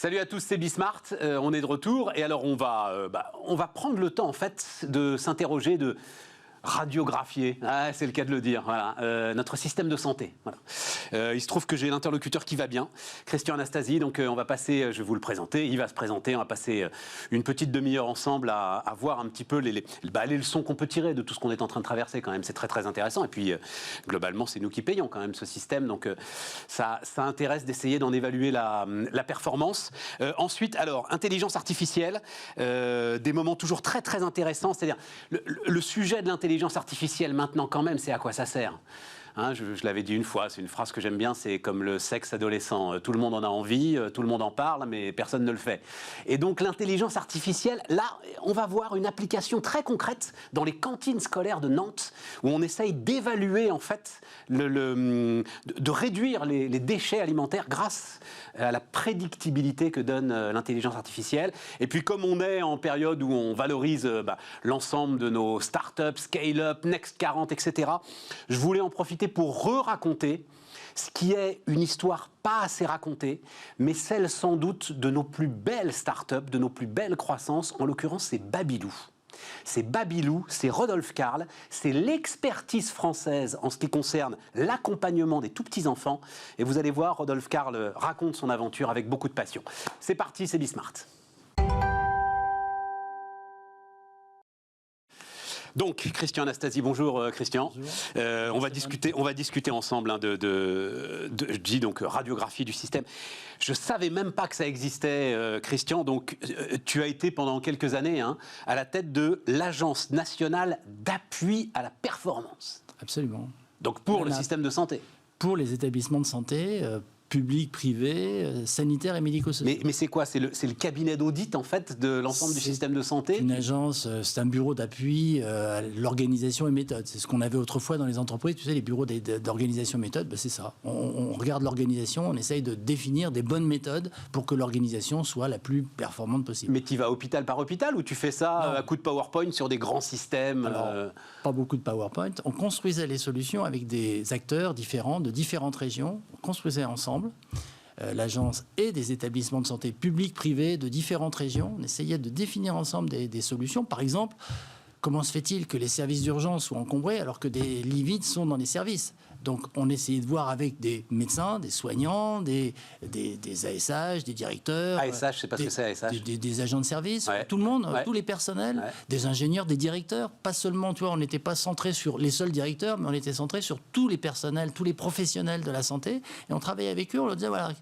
Salut à tous, c'est Bismart, on est de retour et alors on va prendre le temps en fait de s'interroger, de radiographier, c'est le cas de le dire, voilà, notre système de santé. Voilà. Il se trouve que j'ai l'interlocuteur qui va bien, Christian Anastasie, donc on va passer, je vais vous le présenter, il va se présenter, on va passer une petite demi-heure ensemble à voir un petit peu les leçons qu'on peut tirer de tout ce qu'on est en train de traverser quand même, c'est très très intéressant et puis globalement c'est nous qui payons quand même ce système, donc ça intéresse d'essayer d'en évaluer la performance. Ensuite, alors, intelligence artificielle, des moments toujours très très intéressants, c'est-à-dire le sujet de l'intelligence artificielle maintenant quand même, c'est à quoi ça sert ? Hein, je l'avais dit une fois, c'est une phrase que j'aime bien, c'est comme le sexe adolescent. Tout le monde en a envie, tout le monde en parle, mais personne ne le fait. Et donc l'intelligence artificielle, là, on va voir une application très concrète dans les cantines scolaires de Nantes, où on essaye d'évaluer, en fait, de réduire les déchets alimentaires grâce à la prédictibilité que donne l'intelligence artificielle. Et puis comme on est en période où on valorise l'ensemble de nos startups, scale-up, Next 40, etc., je voulais en profiter pour re-raconter ce qui est une histoire pas assez racontée, mais celle sans doute de nos plus belles startups, de nos plus belles croissances. En l'occurrence, c'est Babylou. C'est Babylou, c'est Rodolphe Carle, c'est l'expertise française en ce qui concerne l'accompagnement des tout-petits-enfants. Et vous allez voir, Rodolphe Carle raconte son aventure avec beaucoup de passion. C'est parti, c'est Bismart. Donc, Christian Anastasie, bonjour Christian. Bonjour. On va discuter ensemble je dis donc radiographie du système. Je savais même pas que ça existait, Christian. Donc, tu as été pendant quelques années à la tête de l'Agence nationale d'appui à la performance. Absolument. Donc, pour le système de santé. Pour les établissements de santé. Public, privé, sanitaire et médico-social. Mais c'est quoi? C'est le cabinet d'audit, en fait, de l'ensemble du système de santé? Une agence, c'est un bureau d'appui à l'organisation et méthode. C'est ce qu'on avait autrefois dans les entreprises, tu sais, les bureaux d'organisation et méthode, c'est ça. On regarde l'organisation, on essaye de définir des bonnes méthodes pour que l'organisation soit la plus performante possible. Mais tu vas hôpital par hôpital ou tu fais ça à coup de PowerPoint sur des grands systèmes? Alors, pas beaucoup de PowerPoint. On construisait les solutions avec des acteurs différents, de différentes régions. On construisait ensemble. L'agence et des établissements de santé publics, privés, de différentes régions. On essayait de définir ensemble des solutions. Par exemple, comment se fait-il que les services d'urgence soient encombrés alors que des lits vides sont dans les services? Donc, on essayait de voir avec des médecins, des soignants, des ASH, des directeurs. ASH, je ne sais pas ce que c'est, ASH. Des agents de service, ouais. tout le monde, ouais. tous les personnels, ouais. Des ingénieurs, des directeurs. Pas seulement, tu vois, on n'était pas centré sur les seuls directeurs, mais on était centré sur tous les personnels, tous les professionnels de la santé. Et on travaillait avec eux, on leur disait, voilà,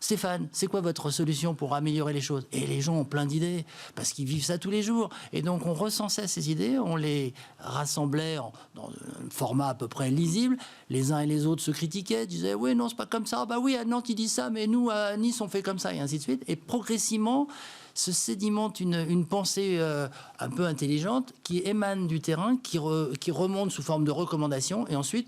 Stéphane, c'est quoi votre solution pour améliorer les choses? Et les gens ont plein d'idées, parce qu'ils vivent ça tous les jours. Et donc, on recensait ces idées, on les rassemblait dans un format à peu près lisible. Les uns et les autres se critiquaient, disaient, oui, non, c'est pas comme ça. Bah oui, à Nantes, ils disent ça, mais nous, à Nice, on fait comme ça, et ainsi de suite. Et progressivement, se sédimente une pensée un peu intelligente qui émane du terrain, qui remonte sous forme de recommandations, et ensuite,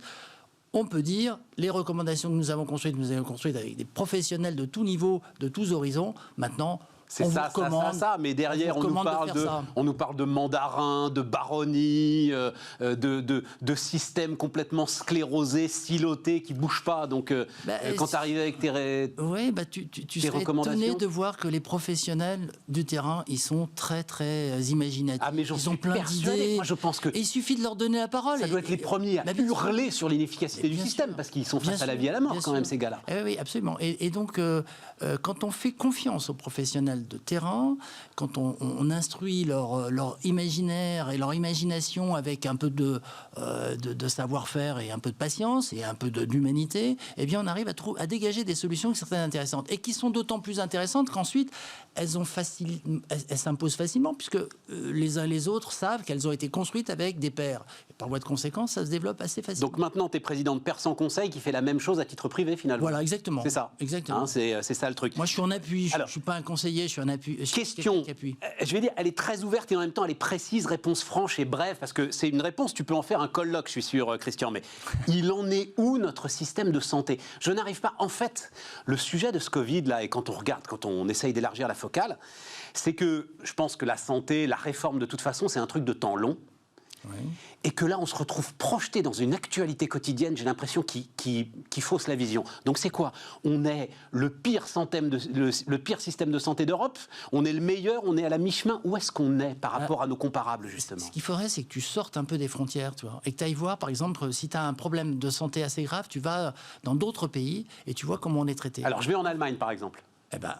on peut dire, les recommandations que nous avons construites avec des professionnels de tout niveau, de tous horizons. Maintenant, c'est ça, mais derrière, on nous parle de mandarin, de baronnie, de systèmes complètement sclérosés, silotés, qui ne bougent pas. Donc, quand tu arrives avec tes recommandations... étonné de voir que les professionnels du terrain, ils sont très, très imaginatifs. Ah, mais ils ont plein d'idées. Moi, je pense que... Et il suffit de leur donner la parole. Ça doit être les premiers à hurler sur l'inefficacité du système, parce qu'ils sont face à la vie et à la mort, quand même, ces gars-là. Oui, absolument. Et donc, quand on fait confiance aux professionnels de terrain, quand on instruit leur imaginaire et leur imagination avec un peu de savoir-faire et un peu de patience et un peu d'humanité, eh bien on arrive à dégager des solutions qui sont très intéressantes et qui sont d'autant plus intéressantes qu'ensuite elles s'imposent facilement puisque les uns et les autres savent qu'elles ont été construites avec des pairs. Et par voie de conséquence, ça se développe assez facilement. Donc maintenant, tu es président de Persan Conseil qui fait la même chose à titre privé finalement. Voilà, exactement. C'est ça. Exactement. Hein, c'est ça le truc. Moi, je suis en appui. Je ne suis pas un conseiller, je suis un appui. Question, je vais dire, elle est très ouverte et en même temps elle est précise, réponse franche et brève, parce que c'est une réponse, tu peux en faire un colloque, je suis sûr, Christian, mais il en est où notre système de santé? Je n'arrive pas, en fait, le sujet de ce Covid, là, et quand on regarde, quand on essaye d'élargir la focale, c'est que je pense que la santé, la réforme de toute façon, c'est un truc de temps long. et que là, on se retrouve projeté dans une actualité quotidienne, j'ai l'impression, qui fausse la vision. Donc c'est quoi? On est le pire système de santé d'Europe, on est le meilleur, on est à la mi-chemin. Où est-ce qu'on est par rapport à nos comparables, justement? Ce qu'il faudrait, c'est que tu sortes un peu des frontières, tu vois, et que tu ailles voir, par exemple, si tu as un problème de santé assez grave, tu vas dans d'autres pays et tu vois comment on est traité. Alors, je vais en Allemagne, par exemple. Eh ben,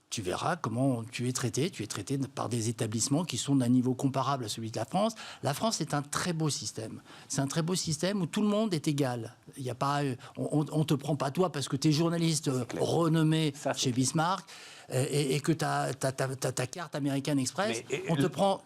tu verras comment tu es traité. Tu es traité par des établissements qui sont d'un niveau comparable à celui de la France. La France est un très beau système. C'est un très beau système où tout le monde est égal. Il y a pas, on ne te prend pas toi parce que tu es journaliste renommé chez Bismarck et que tu as ta carte American Express. On te prend...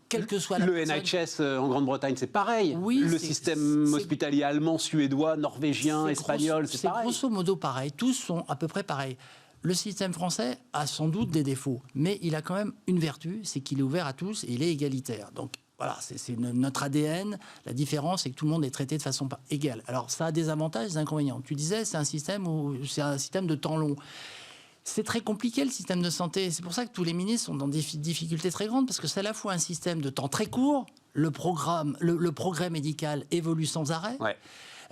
Quel que soit la personne. NHS en Grande-Bretagne, c'est pareil. Oui, le système hospitalier allemand, suédois, norvégien, espagnol, c'est pareil. C'est grosso modo pareil. Tous sont à peu près pareils. Le système français a sans doute des défauts, mais il a quand même une vertu, c'est qu'il est ouvert à tous et il est égalitaire. Donc voilà, c'est notre ADN. La différence, c'est que tout le monde est traité de façon égale. Alors ça a des avantages et des inconvénients. Tu disais, c'est un système de temps long. C'est très compliqué le système de santé. C'est pour ça que tous les ministres sont dans des difficultés très grandes, parce que c'est à la fois un système de temps très court, le progrès médical évolue sans arrêt. Ouais.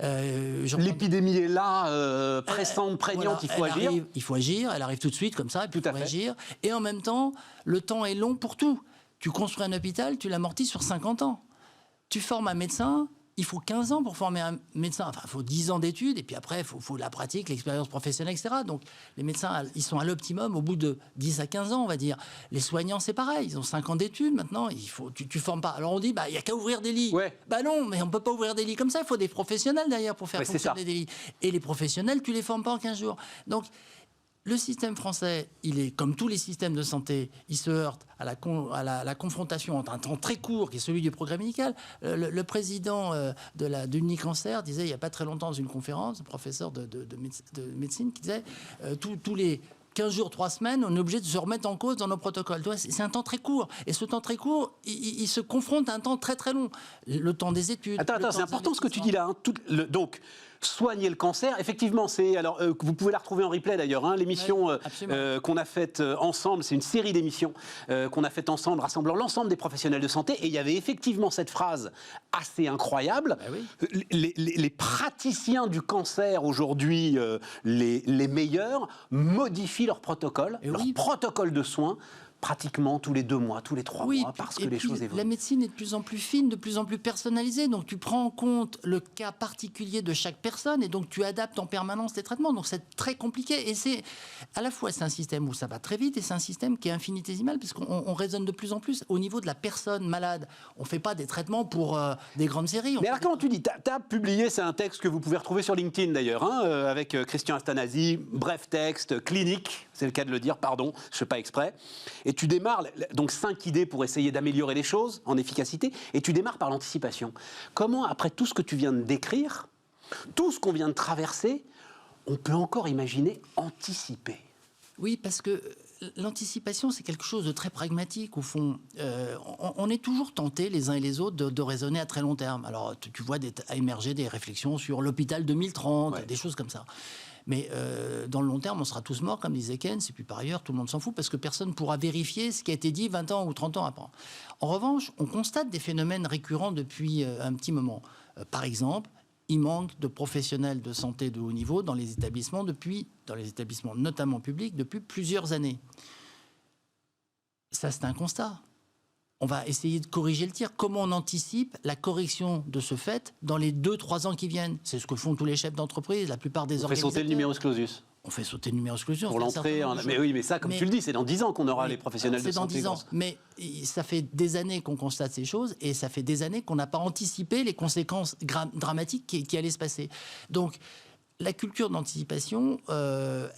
L'épidémie est là, pressante, prégnante, voilà, il faut agir, elle arrive tout de suite comme ça, il faut agir. Et en même temps, le temps est long pour tout. Tu construis un hôpital, tu l'amortis sur 50 ans. Tu formes un médecin, il faut 15 ans pour former un médecin. Enfin, il faut 10 ans d'études, et puis après, il faut la pratique, l'expérience professionnelle, etc. Donc, les médecins, ils sont à l'optimum au bout de 10 à 15 ans, on va dire. Les soignants, c'est pareil. Ils ont 5 ans d'études, maintenant. Tu formes pas. Alors, on dit, il n'y a qu'à ouvrir des lits. Ouais. Non, mais on ne peut pas ouvrir des lits comme ça. Il faut des professionnels, derrière, pour faire fonctionner des lits. Et les professionnels, tu ne les formes pas en 15 jours. Donc, le système français, il est comme tous les systèmes de santé, il se heurte à la confrontation entre un temps très court, qui est celui du progrès médical. Le président de l'Unicancer disait, il n'y a pas très longtemps, dans une conférence, un professeur de médecine, qui disait tous les 15 jours, 3 semaines, on est obligé de se remettre en cause dans nos protocoles. C'est un temps très court. Et ce temps très court, il se confronte à un temps très très long. Le temps des études. Attends, c'est important ce que tu dis là. Donc, soigner le cancer, effectivement, c'est... Alors, vous pouvez la retrouver en replay d'ailleurs, l'émission qu'on a faite ensemble, c'est une série d'émissions qu'on a faites ensemble, rassemblant l'ensemble des professionnels de santé, et il y avait effectivement cette phrase assez incroyable. Les praticiens du cancer aujourd'hui, les meilleurs, modifient leur protocole de soins, pratiquement tous les 2 mois, tous les 3 mois, parce que les choses évoluent. La médecine est de plus en plus fine, de plus en plus personnalisée, donc tu prends en compte le cas particulier de chaque personne, et donc tu adaptes en permanence tes traitements, donc c'est très compliqué, et c'est à la fois c'est un système où ça va très vite, et c'est un système qui est infinitésimal, parce qu'on raisonne de plus en plus au niveau de la personne malade. On ne fait pas des traitements pour des grandes séries. Mais alors comment tu dis, tu as publié, c'est un texte que vous pouvez retrouver sur LinkedIn d'ailleurs, avec Christian Astanasi, bref texte, clinique, c'est le cas de le dire, pardon, je ne fais pas exprès. Et tu démarres, donc 5 idées pour essayer d'améliorer les choses en efficacité, et tu démarres par l'anticipation. Comment, après tout ce que tu viens de décrire, tout ce qu'on vient de traverser, on peut encore imaginer anticiper? Oui, parce que l'anticipation, c'est quelque chose de très pragmatique, au fond. On est toujours tentés, les uns et les autres, de raisonner à très long terme. Alors, tu vois émerger des réflexions sur l'hôpital 2030, des choses comme ça. Mais dans le long terme, on sera tous morts, comme disait Keynes, et puis par ailleurs, tout le monde s'en fout, parce que personne ne pourra vérifier ce qui a été dit 20 ans ou 30 ans après. En revanche, on constate des phénomènes récurrents depuis un petit moment. Par exemple, il manque de professionnels de santé de haut niveau dans les établissements notamment publics, depuis plusieurs années. Ça, c'est un constat. On va essayer de corriger le tir. Comment on anticipe la correction de ce fait dans les 2-3 ans qui viennent? C'est ce que font tous les chefs d'entreprise, la plupart des organisateurs. On fait sauter le numerus clausus. On fait sauter le numerus clausus. Pour l'entrée. Mais oui, mais ça, comme tu le dis, c'est dans 10 ans qu'on aura les professionnels de santé. C'est dans 10 ans. Mais ça fait des années qu'on constate ces choses, et ça fait des années qu'on n'a pas anticipé les conséquences dramatiques qui allaient se passer. Donc, la culture d'anticipation,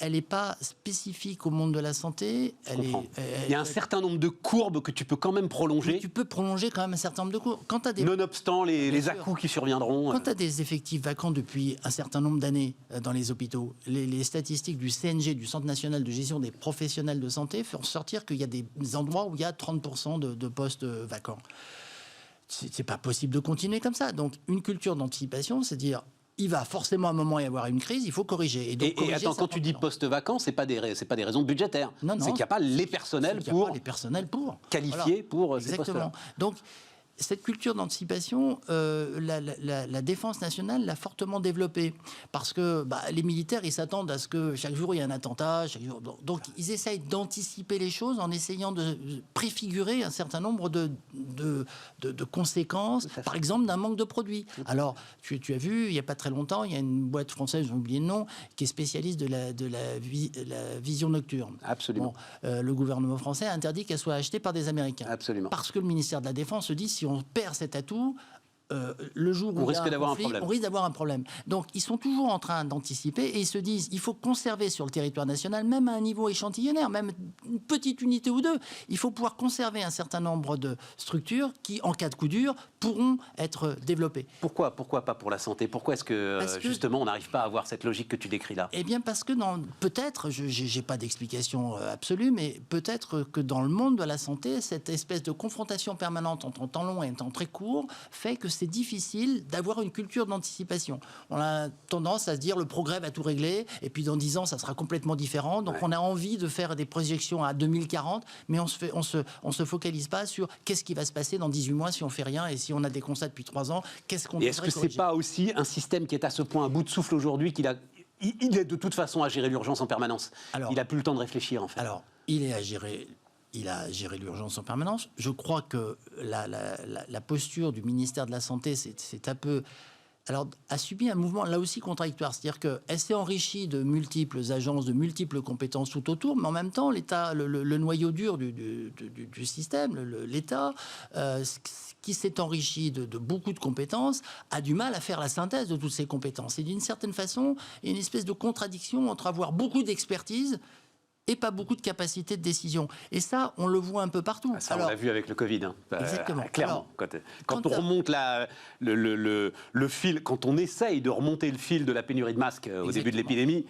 elle n'est pas spécifique au monde de la santé. Il y a un certain nombre de courbes que tu peux quand même prolonger. Mais tu peux prolonger quand même un certain nombre de courbes. Nonobstant les à-coups qui surviendront. Quand tu as des effectifs vacants depuis un certain nombre d'années dans les hôpitaux, les statistiques du CNG, du Centre national de gestion des professionnels de santé, font sortir qu'il y a des endroits où il y a 30% de postes vacants. C'est pas possible de continuer comme ça. Donc, une culture d'anticipation, c'est dire... Il va forcément à un moment y avoir une crise, il faut corriger. Et attends, quand tu dis poste vacant, c'est pas des raisons budgétaires. Non, c'est qu'il n'y a pas les personnels pour qualifiés pour ces postes-là. Donc, cette culture d'anticipation, la défense nationale l'a fortement développée. Parce que les militaires, ils s'attendent à ce que chaque jour, il y ait un attentat. Chaque jour, donc, ils essayent d'anticiper les choses en essayant de préfigurer un certain nombre de conséquences, par exemple, d'un manque de produits. Alors, tu as vu, il n'y a pas très longtemps, il y a une boîte française, j'ai oublié le nom, qui est spécialiste de la vision nocturne. Absolument. Bon, le gouvernement français a interdit qu'elle soit achetée par des Américains. Absolument. Parce que le ministère de la Défense se dit, si on perd cet atout, le jour où on risque d'avoir un problème. On risque d'avoir un problème. Donc, ils sont toujours en train d'anticiper et ils se disent, il faut conserver sur le territoire national, même à un niveau échantillonnaire, même une petite unité ou deux, il faut pouvoir conserver un certain nombre de structures qui, en cas de coup dur, pourront être développées. Pourquoi pas pour la santé? Pourquoi est-ce que, justement, on n'arrive pas à avoir cette logique que tu décris là? Eh bien, parce que peut-être, je n'ai pas d'explication absolue, mais peut-être que dans le monde de la santé, cette espèce de confrontation permanente entre un temps long et un temps très court fait que c'est difficile d'avoir une culture d'anticipation. On a tendance à se dire le progrès va tout régler et puis dans 10 ans ça sera complètement différent. Donc on a envie de faire des projections à 2040, mais on se focalise pas sur qu'est-ce qui va se passer dans 18 mois si on fait rien et si on a des constats depuis 3 ans, qu'est-ce qu'on devrait corriger. Est-ce que c'est pas aussi un système qui est à ce point à bout de souffle aujourd'hui qu'il est de toute façon à gérer l'urgence en permanence? Il n'a plus le temps de réfléchir en fait. Alors, il a géré l'urgence en permanence. Je crois que la posture du ministère de la Santé, c'est un peu... Alors, a subi un mouvement là aussi contradictoire. C'est-à-dire qu'elle s'est enrichie de multiples agences, de multiples compétences tout autour, mais en même temps, l'État, le noyau dur du système, l'État, qui s'est enrichi de beaucoup de compétences, a du mal à faire la synthèse de toutes ces compétences. Et d'une certaine façon, il y a une espèce de contradiction entre avoir beaucoup d'expertise et pas beaucoup de capacité de décision. Et ça, on le voit un peu partout. Ça, on l'a vu avec le Covid. Exactement. Clairement. Quand on remonte le fil, quand on essaye de remonter le fil de la pénurie de masques au début de l'épidémie,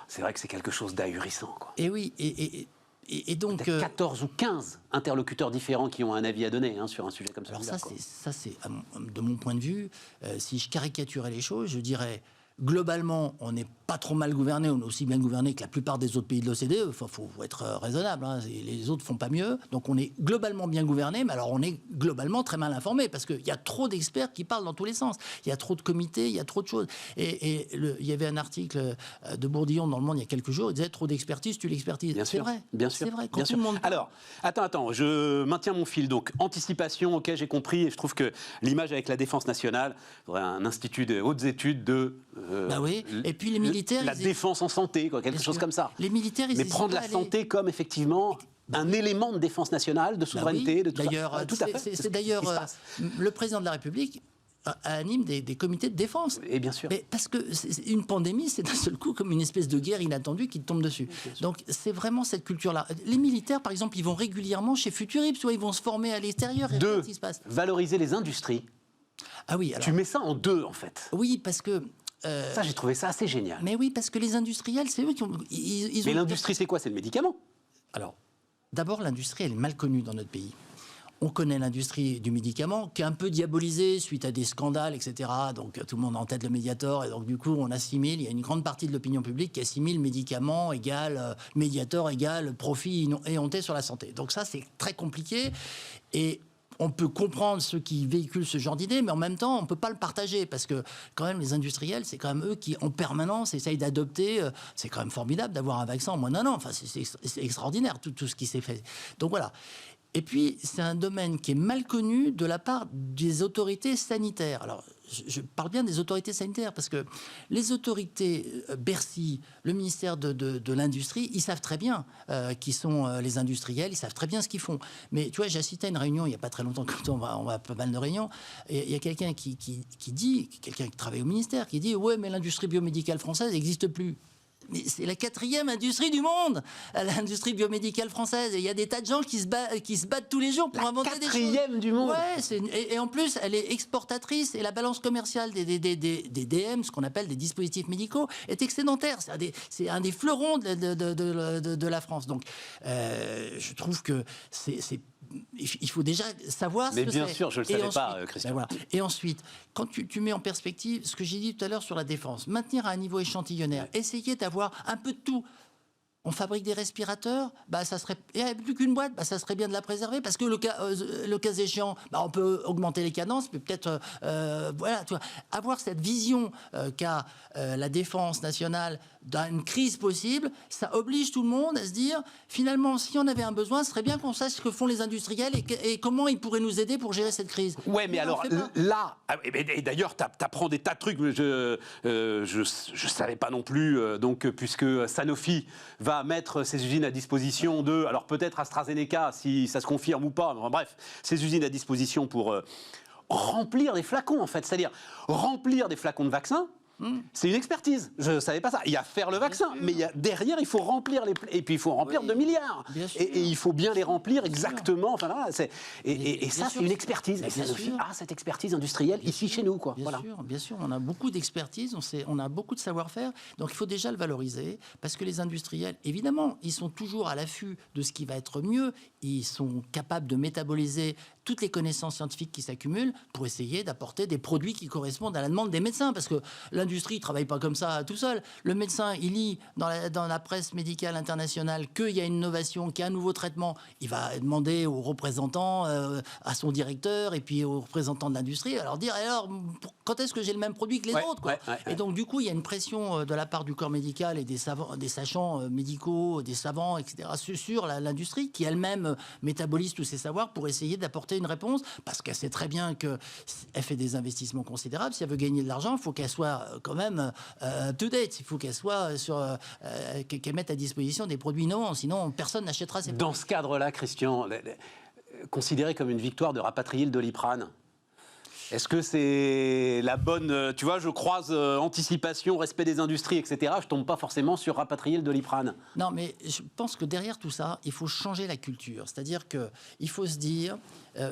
c'est vrai que c'est quelque chose d'ahurissant. Et oui, et donc... 14 ou 15 interlocuteurs différents qui ont un avis à donner sur un sujet comme alors celui-là. Ça, c'est de mon point de vue, si je caricaturais les choses, je dirais... Globalement, on n'est pas trop mal gouverné, on est aussi bien gouverné que la plupart des autres pays de l'OCDE. Il faut être raisonnable, les autres font pas mieux. Donc on est globalement bien gouverné, mais alors on est globalement très mal informé, parce qu'il y a trop d'experts qui parlent dans tous les sens. Il y a trop de comités, il y a trop de choses. Et il y avait un article de Bourdillon dans Le Monde il y a quelques jours, il disait trop d'expertise, tu l'expertises. C'est vrai, bien sûr. C'est vrai. Bien sûr. Alors, attends, je maintiens mon fil. Donc, anticipation, ok, j'ai compris, et je trouve que l'image avec la défense nationale, il faudrait un institut de hautes études de... oui. Et puis les militaires... La défense en santé, quelque chose comme ça. Les militaires, mais prendre la santé comme, effectivement, un élément de défense nationale, de souveraineté, de tout d'ailleurs, ça. Tout à fait. C'est d'ailleurs le président de la République anime des comités de défense. Et bien sûr. Mais parce que une pandémie, c'est d'un seul coup comme une espèce de guerre inattendue qui tombe dessus. Donc c'est vraiment cette culture-là. Les militaires, par exemple, ils vont régulièrement chez Futurip, soit ils vont se former à l'extérieur. Deux, ce qui se passe. Valoriser les industries. Ah oui. Alors, tu mets ça en deux, en fait. Oui, parce que... ça, j'ai trouvé ça assez génial. Mais oui, parce que les industriels, c'est eux qui ont... Mais l'industrie, c'est quoi? C'est le médicament. Alors, d'abord, l'industrie, elle est mal connue dans notre pays. On connaît l'industrie du médicament, qui est un peu diabolisée suite à des scandales, etc. Donc, tout le monde a en tête le Mediator, et donc, du coup, on assimile, il y a une grande partie de l'opinion publique qui assimile médicament égale Mediator égale profit éhonté sur la santé. Donc ça, c'est très compliqué, et... On peut comprendre ceux qui véhiculent ce genre d'idées, mais en même temps, on ne peut pas le partager, parce que quand même, les industriels, c'est quand même eux qui, en permanence, essayent d'adopter... c'est quand même formidable d'avoir un vaccin en moins d'un an. Enfin, c'est extraordinaire, tout ce qui s'est fait. Donc voilà. Et puis, c'est un domaine qui est mal connu de la part des autorités sanitaires. Alors, je parle bien des autorités sanitaires, parce que les autorités, Bercy, le ministère de l'Industrie, ils savent très bien qui sont les industriels, ils savent très bien ce qu'ils font. Mais tu vois, j'ai assisté à une réunion il n'y a pas très longtemps, comme on va à pas mal de réunions, et il y a quelqu'un qui dit, quelqu'un qui travaille au ministère, qui dit « Ouais, mais l'industrie biomédicale française n'existe plus ». Mais c'est la 4e industrie du monde, l'industrie biomédicale française. Et il y a des tas de gens qui se battent tous les jours pour inventer des choses. La 4e du monde. Ouais, et en plus, elle est exportatrice, et la balance commerciale des DM, ce qu'on appelle des dispositifs médicaux, est excédentaire. C'est un des fleurons de la France. Donc, je trouve que il faut déjà savoir ce que c'est. Mais bien sûr, je ne le savais pas, Christian. Ben voilà. Et ensuite, quand tu mets en perspective ce que j'ai dit tout à l'heure sur la défense, maintenir à un niveau échantillonnaire, essayer d'avoir un peu de tout. On fabrique des respirateurs, il n'y a plus qu'une boîte, ça serait bien de la préserver parce que le cas échéant, on peut augmenter les cadences, mais peut-être voilà, tu vois, avoir cette vision qu'a la défense nationale d'une crise possible, ça oblige tout le monde à se dire finalement, si on avait un besoin, ce serait bien qu'on sache ce que font les industriels et comment ils pourraient nous aider pour gérer cette crise. Ouais, mais alors là, et d'ailleurs, t'apprends des tas de trucs. Je savais pas non plus, puisque Sanofi va mettre ses usines à disposition alors peut-être AstraZeneca, si ça se confirme ou pas, bref, ses usines à disposition pour remplir des flacons, en fait, c'est-à-dire remplir des flacons de vaccins. C'est une expertise. Je ne savais pas ça. Il y a faire le vaccin, mais derrière, il faut remplir et puis il faut remplir 2 milliards. Et il faut bien les remplir exactement. Enfin, voilà, et ça, c'est une expertise. Et Sanofi a cette expertise industrielle ici chez nous, quoi. Bien sûr, on a beaucoup d'expertise, on a beaucoup de savoir-faire. Donc il faut déjà le valoriser parce que les industriels, évidemment, ils sont toujours à l'affût de ce qui va être mieux. Ils sont capables de métaboliser toutes les connaissances scientifiques qui s'accumulent pour essayer d'apporter des produits qui correspondent à la demande des médecins. Parce que l'industrie ne travaille pas comme ça tout seul. Le médecin, il lit dans la presse médicale internationale qu'il y a une innovation, qu'il y a un nouveau traitement. Il va demander aux représentants, à son directeur et puis aux représentants de l'industrie, à leur dire alors, quand est-ce que j'ai le même produit que les autres, quoi. Et donc, du coup, il y a une pression de la part du corps médical et des sachants médicaux, des savants, etc., sur l'industrie qui elle-même métabolise tous ces savoirs pour essayer d'apporter une réponse, parce qu'elle sait très bien qu'elle fait des investissements considérables. Si elle veut gagner de l'argent, il faut qu'elle soit quand même up-to-date. Il faut qu'elle soit qu'elle mette à disposition des produits innovants. Sinon, personne n'achètera ces produits. Dans ce cadre-là, Christian, considéré comme une victoire de rapatrier le Doliprane, est-ce que c'est la bonne... Tu vois, je croise anticipation, respect des industries, etc. Je ne tombe pas forcément sur rapatrier le Doliprane. Non, mais je pense que derrière tout ça, il faut changer la culture. C'est-à-dire qu'il faut se dire...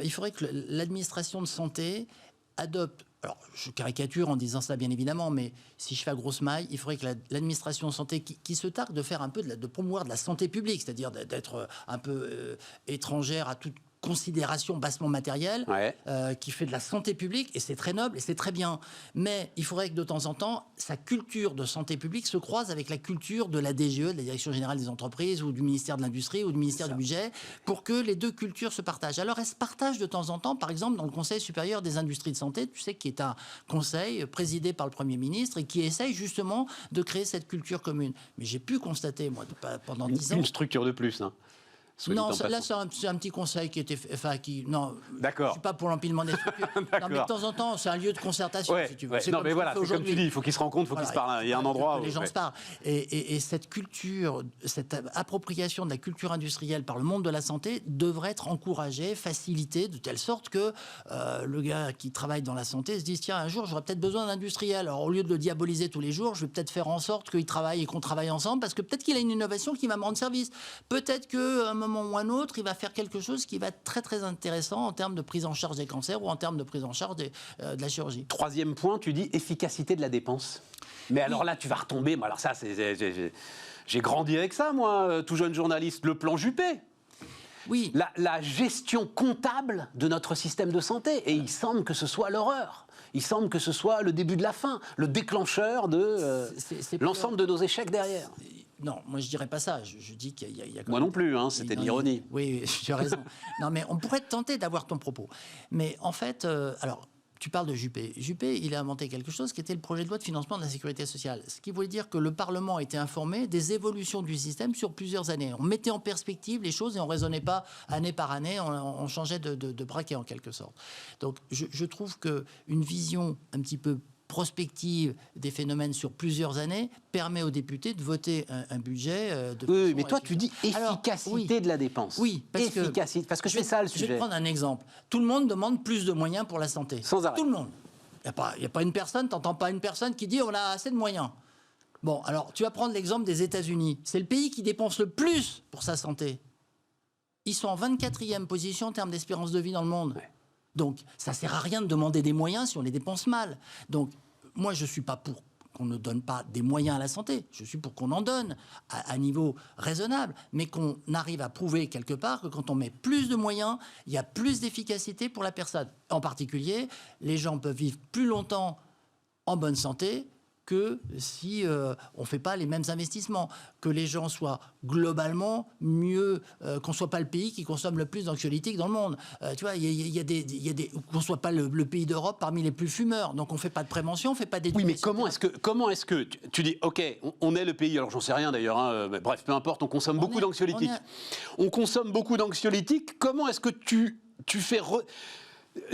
il faudrait que l'administration de santé adopte... Alors, je caricature en disant ça, bien évidemment, mais si je fais à grosse maille, il faudrait que l'administration de santé, qui se targue de faire un peu de promouvoir de la santé publique, c'est-à-dire d'être un peu étrangère à toute considération bassement matérielle, qui fait de la santé publique, et c'est très noble et c'est très bien. Mais il faudrait que de temps en temps, sa culture de santé publique se croise avec la culture de la DGE, de la Direction Générale des Entreprises, ou du ministère de l'Industrie, ou du ministère du Budget, pour que les deux cultures se partagent. Alors, elles se partagent de temps en temps, par exemple, dans le Conseil supérieur des industries de santé, tu sais, qui est un conseil présidé par le Premier ministre et qui essaye justement de créer cette culture commune. Mais j'ai pu constater, moi, pendant 10 ans... Une structure de plus, hein. Non, là, c'est un petit conseil qui était... non, d'accord. Je ne suis pas pour l'empilement des structures. Non, mais de temps en temps, c'est un lieu de concertation, si tu veux. Non, mais voilà, c'est comme tu dis, il faut qu'ils se rencontrent, il faut qu'ils se parlent. Il y a un endroit où... Les gens se parlent. Et cette culture, cette appropriation de la culture industrielle par le monde de la santé devrait être encouragée, facilitée, de telle sorte que le gars qui travaille dans la santé se dise, tiens, un jour, j'aurai peut-être besoin d'un industriel. Alors, au lieu de le diaboliser tous les jours, je vais peut-être faire en sorte qu'il travaille et qu'on travaille ensemble, parce que peut-être qu'il a une innovation qui va me rendre service. Peut-être qu'à un moment ou un autre, il va faire quelque chose qui va être très très intéressant en termes de prise en charge des cancers ou en termes de prise en charge de la chirurgie. Troisième point, tu dis efficacité de la dépense. Mais alors là, tu vas retomber. Alors ça, j'ai grandi avec ça, moi, tout jeune journaliste. Le plan Juppé. Oui. La gestion comptable de notre système de santé. Et il semble que ce soit l'horreur. Il semble que ce soit le début de la fin, le déclencheur de l'ensemble de nos échecs derrière. Non, moi je dirais pas ça. Je dis qu'il y a moi non plus, hein, c'était de l'ironie. Oui, tu as raison. Non, mais on pourrait tenter d'avoir ton propos. Mais en fait, alors, tu parles de Juppé. Juppé, il a inventé quelque chose qui était le projet de loi de financement de la sécurité sociale. Ce qui voulait dire que le Parlement était informé des évolutions du système sur plusieurs années. On mettait en perspective les choses et on ne raisonnait pas année par année, on changeait de braquet en quelque sorte. Donc je trouve qu'une vision un petit peu prospective des phénomènes sur plusieurs années permet aux députés de voter un budget de... Oui, mais toi, tu dis efficacité de la dépense. Oui, parce que c'est ça le sujet. Je vais te prendre un exemple. Tout le monde demande plus de moyens pour la santé. Sans arrêt. Tout le monde. Il n'y a pas une personne, tu n'entends pas une personne qui dit on a assez de moyens. Bon, alors, tu vas prendre l'exemple des États-Unis. C'est le pays qui dépense le plus pour sa santé. Ils sont en 24e position en termes d'espérance de vie dans le monde. Ouais. Donc, ça ne sert à rien de demander des moyens si on les dépense mal. Donc, moi, je ne suis pas pour qu'on ne donne pas des moyens à la santé. Je suis pour qu'on en donne à niveau raisonnable, mais qu'on arrive à prouver quelque part que quand on met plus de moyens, il y a plus d'efficacité pour la personne. En particulier, les gens peuvent vivre plus longtemps en bonne santé, que si on ne fait pas les mêmes investissements, que les gens soient globalement mieux, qu'on ne soit pas le pays qui consomme le plus d'anxiolytiques dans le monde. Tu vois, qu'on ne soit pas le pays d'Europe parmi les plus fumeurs. Donc on ne fait pas de prévention, on ne fait pas d'éducation. Oui, mais comment est-ce que tu dis, ok, on est le pays, alors j'en sais rien d'ailleurs, hein, mais bref, peu importe, on consomme beaucoup d'anxiolytiques. On consomme beaucoup d'anxiolytiques, comment est-ce que tu fais...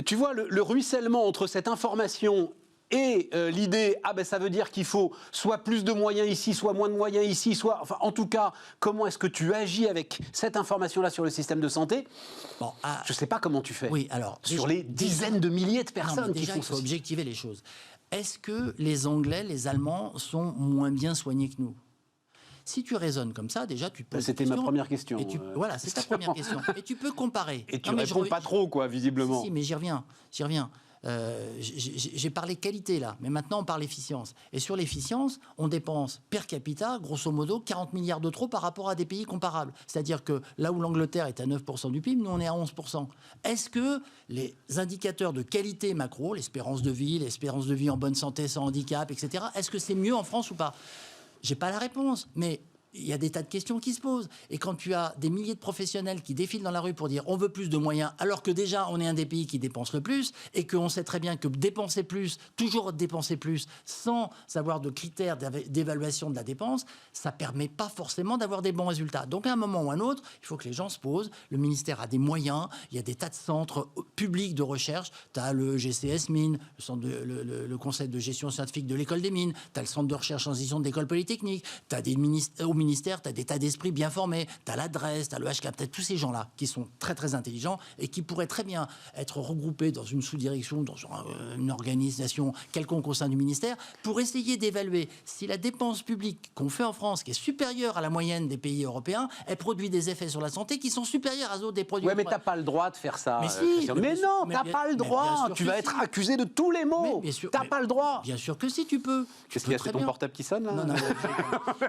Tu vois, le ruissellement entre cette information et l'idée, ça veut dire qu'il faut soit plus de moyens ici, soit moins de moyens ici, enfin, en tout cas, comment est-ce que tu agis avec cette information-là sur le système de santé? Je ne sais pas comment tu fais. Oui, alors, sur les dizaines de milliers de personnes qui font il faut objectiver les choses. Est-ce que les Anglais, les Allemands sont moins bien soignés que nous? Si tu raisonnes comme ça, déjà, tu peux... C'était ma première question. Voilà, c'est ta première question. Et tu peux comparer. Et tu réponds pas trop, quoi, visiblement. Si, mais j'y reviens. J'ai parlé qualité là, mais maintenant on parle efficience. Et sur l'efficience, on dépense per capita, grosso modo, 40 milliards de trop par rapport à des pays comparables. C'est-à-dire que là où l'Angleterre est à 9% du PIB, nous on est à 11%. Est-ce que les indicateurs de qualité macro, l'espérance de vie en bonne santé, sans handicap, etc., est-ce que c'est mieux en France ou pas? J'ai pas la réponse, mais il y a des tas de questions qui se posent. Et quand tu as des milliers de professionnels qui défilent dans la rue pour dire on veut plus de moyens, alors que déjà on est un des pays qui dépense le plus, et qu'on sait très bien que dépenser plus, toujours dépenser plus, sans avoir de critères d'évaluation de la dépense, ça permet pas forcément d'avoir des bons résultats. Donc à un moment ou à un autre, il faut que les gens se posent. Le ministère a des moyens, il y a des tas de centres publics de recherche. Tu as le GCS Mines, le Conseil de gestion scientifique de l'école des mines, tu as le Centre de recherche transition de l'école polytechnique, tu as des ministère, tu as des tas d'esprits bien formés, tu as l'adresse, tu as le HCAP, tu as tous ces gens-là qui sont très très intelligents et qui pourraient très bien être regroupés dans une sous-direction, dans une organisation quelconque au sein du ministère, pour essayer d'évaluer si la dépense publique qu'on fait en France, qui est supérieure à la moyenne des pays européens, elle produit des effets sur la santé qui sont supérieurs à d'autres des produits. Oui, mais tu n'as pas le droit de faire ça. Mais si, mais non, tu n'as pas le droit. Tu vas être accusé de tous les maux. Tu n'as pas le droit. Bien sûr que si, tu peux. Qu'est-ce qu'il y a, c'est ton portable qui sonne là? Non,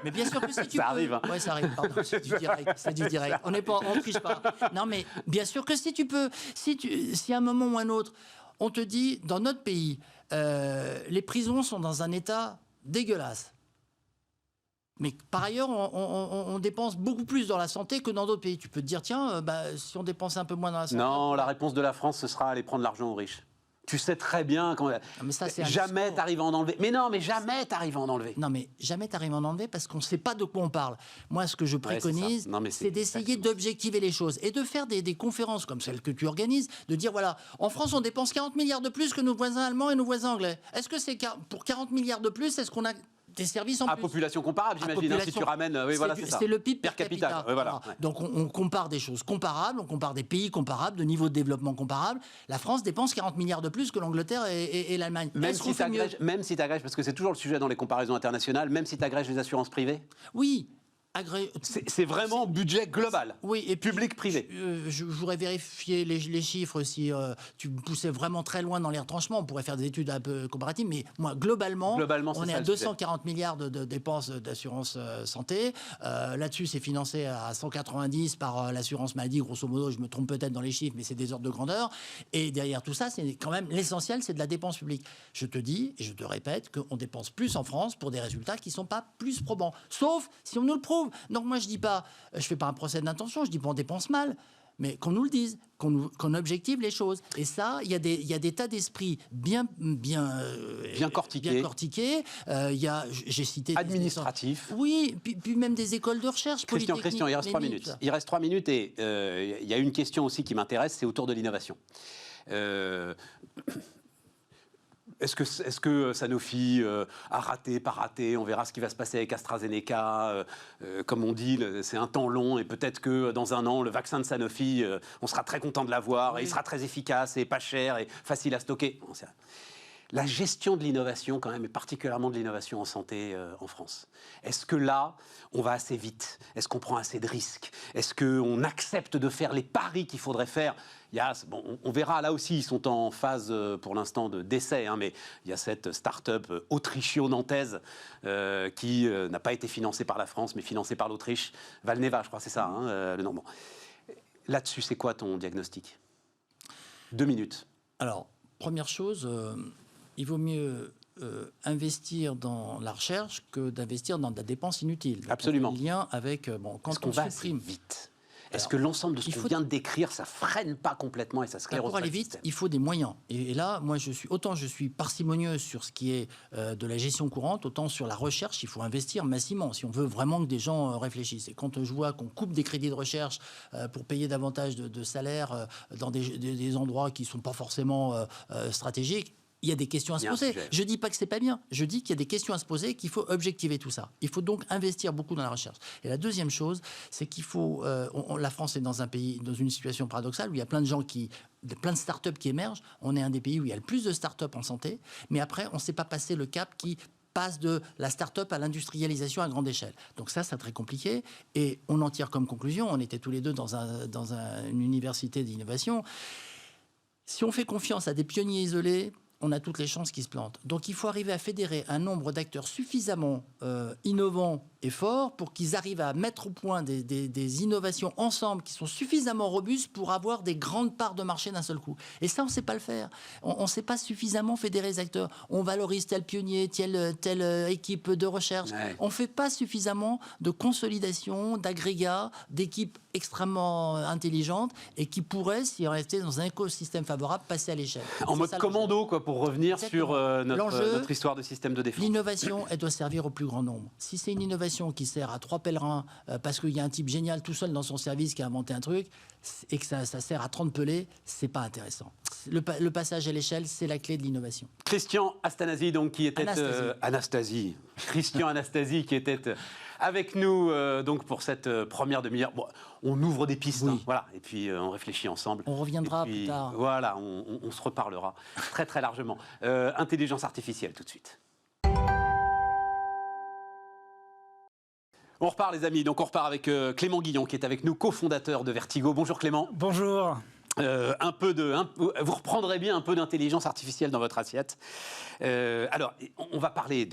mais bien sûr que si, tu peux. Ça arrive. Hein. Oui, ça arrive, pardon, c'est du direct. On ne triche pas. Non, mais bien sûr que si tu peux, si à un moment ou à un autre, on te dit, dans notre pays, les prisons sont dans un état dégueulasse. Mais par ailleurs, on dépense beaucoup plus dans la santé que dans d'autres pays. Tu peux te dire, tiens, si on dépense un peu moins dans la santé... Non, la réponse de la France, ce sera aller prendre l'argent aux riches. Tu sais très bien quand jamais t'arrives à en enlever. Mais non, mais jamais t'arrives à en enlever. Non, mais jamais t'arrives à en enlever parce qu'on ne sait pas de quoi on parle. Moi, ce que je préconise, c'est d'essayer d'objectiver les choses et de faire des conférences comme celles que tu organises, de dire voilà, en France, on dépense 40 milliards de plus que nos voisins allemands et nos voisins anglais. Est-ce que c'est pour 40 milliards de plus, est-ce qu'on a des services en plus. À population comparable, j'imagine, si tu ramènes... Oui, voilà, c'est ça. C'est le PIB per capita. Voilà. Donc on compare des choses comparables, on compare des pays comparables, de niveau de développement comparable. La France dépense 40 milliards de plus que l'Angleterre et l'Allemagne. Même si tu agrèges, parce que c'est toujours le sujet dans les comparaisons internationales, même si tu agrèges les assurances privées. Oui. C'est vraiment budget global, oui, et public-privé. Je voudrais vérifier les chiffres si tu poussais vraiment très loin dans les retranchements. On pourrait faire des études un peu comparatives, mais moi, globalement on est à 240 milliards de dépenses d'assurance santé. Là-dessus, c'est financé à 190 par l'assurance maladie, grosso modo. Je me trompe peut-être dans les chiffres, mais c'est des ordres de grandeur. Et derrière tout ça, c'est quand même l'essentiel, c'est de la dépense publique. Je te dis, et je te répète, qu'on dépense plus en France pour des résultats qui ne sont pas plus probants. Sauf si on nous le prouve. Donc moi je dis pas, je fais pas un procès d'intention, je dis pas on dépense mal, mais qu'on nous le dise, qu'on objective les choses. Et ça, il y a des tas d'esprits bien cortiqués. J'ai cité administratif. Oui, puis même des écoles de recherche. Christian, il reste 3 minutes. Il reste 3 minutes et il y a une question aussi qui m'intéresse, c'est autour de l'innovation. Est-ce que Sanofi a raté, pas raté? On verra ce qui va se passer avec AstraZeneca. Comme on dit, c'est un temps long et peut-être que dans un an, le vaccin de Sanofi, on sera très content de l'avoir et il sera très efficace et pas cher et facile à stocker. La gestion de l'innovation, quand même, et particulièrement de l'innovation en santé en France. Est-ce que là, on va assez vite? Est-ce qu'on prend assez de risques? Est-ce qu'on accepte de faire les paris qu'il faudrait faire? On verra, là aussi, ils sont en phase, pour l'instant, d'essai, mais il y a cette start-up autrichio-nantaise qui n'a pas été financée par la France, mais financée par l'Autriche. Valneva, je crois, c'est ça, le nom. Bon. Là-dessus, c'est quoi ton diagnostic? 2 minutes. Alors, première chose... il vaut mieux investir dans la recherche que d'investir dans de la dépense inutile. Donc, absolument. on fait le lien avec quand qu'on va assez vite. Est-ce que l'ensemble de ce qu'on vient de décrire, ça freine pas complètement et ça sclérose pour aller le vite, système? il faut des moyens. Et là, moi, je suis parcimonieux sur ce qui est de la gestion courante, autant sur la recherche, il faut investir massivement si on veut vraiment que des gens réfléchissent. Et quand je vois qu'on coupe des crédits de recherche pour payer davantage de salaires dans des endroits qui ne sont pas forcément stratégiques, il y a des questions à se poser. Je ne dis pas que ce n'est pas bien. Je dis qu'il y a des questions à se poser, qu'il faut objectiver tout ça. Il faut donc investir beaucoup dans la recherche. Et la deuxième chose, c'est qu'il faut... la France est dans un pays, dans une situation paradoxale où il y a plein de gens plein de start-up qui émergent. On est un des pays où il y a le plus de start-up en santé. Mais après, on ne sait pas passer le cap qui passe de la start-up à l'industrialisation à grande échelle. Donc ça, c'est très compliqué. Et on en tire comme conclusion, on était tous les deux dans une université d'innovation. Si on fait confiance à des pionniers isolés, on a toutes les chances qu'ils se plantent. Donc il faut arriver à fédérer un nombre d'acteurs suffisamment innovants et forts pour qu'ils arrivent à mettre au point des innovations ensemble qui sont suffisamment robustes pour avoir des grandes parts de marché d'un seul coup. Et ça, on ne sait pas le faire. On ne sait pas suffisamment fédérer les acteurs. On valorise tel pionnier, telle équipe de recherche. Ouais. On ne fait pas suffisamment de consolidation, d'agrégats, d'équipes extrêmement intelligentes et qui pourraient, si on restait dans un écosystème favorable, passer à l'échelle. En mode commando, quoi, pour revenir sur notre histoire de système de défense. L'innovation, elle doit servir au plus grand nombre. Si c'est une innovation qui sert à 3 pèlerins parce qu'il y a un type génial tout seul dans son service qui a inventé un truc et que ça sert à 30 pelés, c'est pas intéressant. Le passage à l'échelle, c'est la clé de l'innovation. Christian Anastasi, donc, qui était... Anastasie. Christian Anastasi, qui était... avec nous donc pour cette première demi-heure. Bon, on ouvre des pistes, oui. Voilà, et puis on réfléchit ensemble. On reviendra plus tard. Voilà, on se reparlera très très largement. Intelligence artificielle tout de suite. On repart les amis, donc on repart avec Clément Guillon qui est avec nous, cofondateur de Vertigo. Bonjour Clément. Bonjour. Vous reprendrez bien un peu d'intelligence artificielle dans votre assiette. Alors, on va parler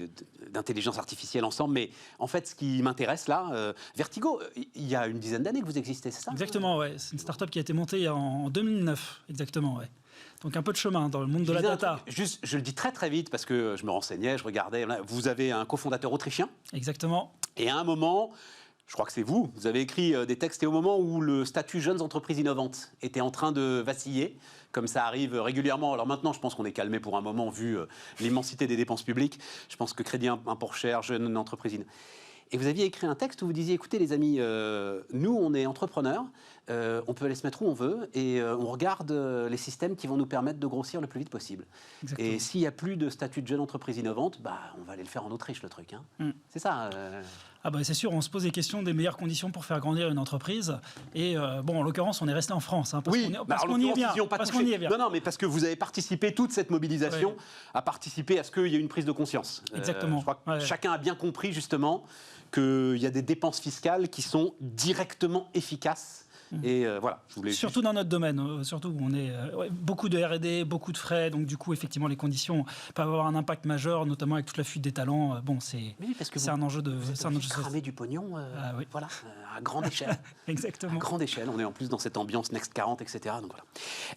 d'intelligence artificielle ensemble, mais en fait, ce qui m'intéresse là, Vertigo, il y a une dizaine d'années que vous existez, c'est ça? Exactement, ouais. C'est une start-up qui a été montée en 2009, exactement, ouais. Donc un peu de chemin dans le monde de la data. Juste, je le dis très très vite parce que je me renseignais, je regardais. Vous avez un cofondateur autrichien. Exactement. Et à un moment... Je crois que c'est vous avez écrit des textes et au moment où le statut jeunes entreprises innovantes était en train de vaciller, comme ça arrive régulièrement. Alors maintenant, je pense qu'on est calmé pour un moment vu l'immensité des dépenses publiques. Je pense que crédit impôt cher, jeunes entreprises. Et vous aviez écrit un texte où vous disiez, écoutez les amis, nous on est entrepreneurs, on peut aller se mettre où on veut et on regarde les systèmes qui vont nous permettre de grossir le plus vite possible. Exactement. Et s'il n'y a plus de statut de jeune entreprise innovante, bah, on va aller le faire en Autriche le truc. Hein. C'est ça Ah bah c'est sûr, on se pose des questions des meilleures conditions pour faire grandir une entreprise. Et bon, en l'occurrence, on est resté en France. Hein, parce qu'on y est bien. Parce qu'on y est bien. Non, mais parce que vous avez participé, toute cette mobilisation a participé à ce qu'il y ait une prise de conscience. Exactement. Je crois que chacun a bien compris justement qu'il y a des dépenses fiscales qui sont directement efficaces. Et voilà, je voulais surtout dans notre domaine, surtout où on est beaucoup de R&D, beaucoup de frais, donc du coup effectivement les conditions peuvent avoir un impact majeur, notamment avec toute la fuite des talents. Bon, c'est un enjeu de cramer du pognon, oui. Voilà, à grande échelle. Exactement. À grande échelle, on est en plus dans cette ambiance Next 40, etc. Donc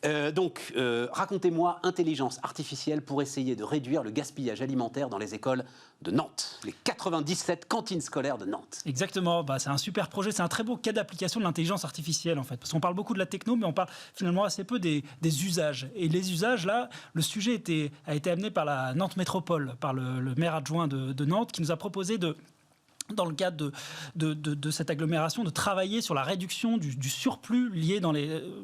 voilà. Racontez-moi intelligence artificielle pour essayer de réduire le gaspillage alimentaire dans les écoles de Nantes, les 97 cantines scolaires de Nantes. Exactement, c'est un super projet, c'est un très beau cas d'application de l'intelligence artificielle en fait, parce qu'on parle beaucoup de la techno, mais on parle finalement assez peu des usages. Et les usages, là, le sujet a été amené par la Nantes Métropole, par le maire adjoint de Nantes, qui nous a proposé dans le cadre de cette agglomération, de travailler sur la réduction du surplus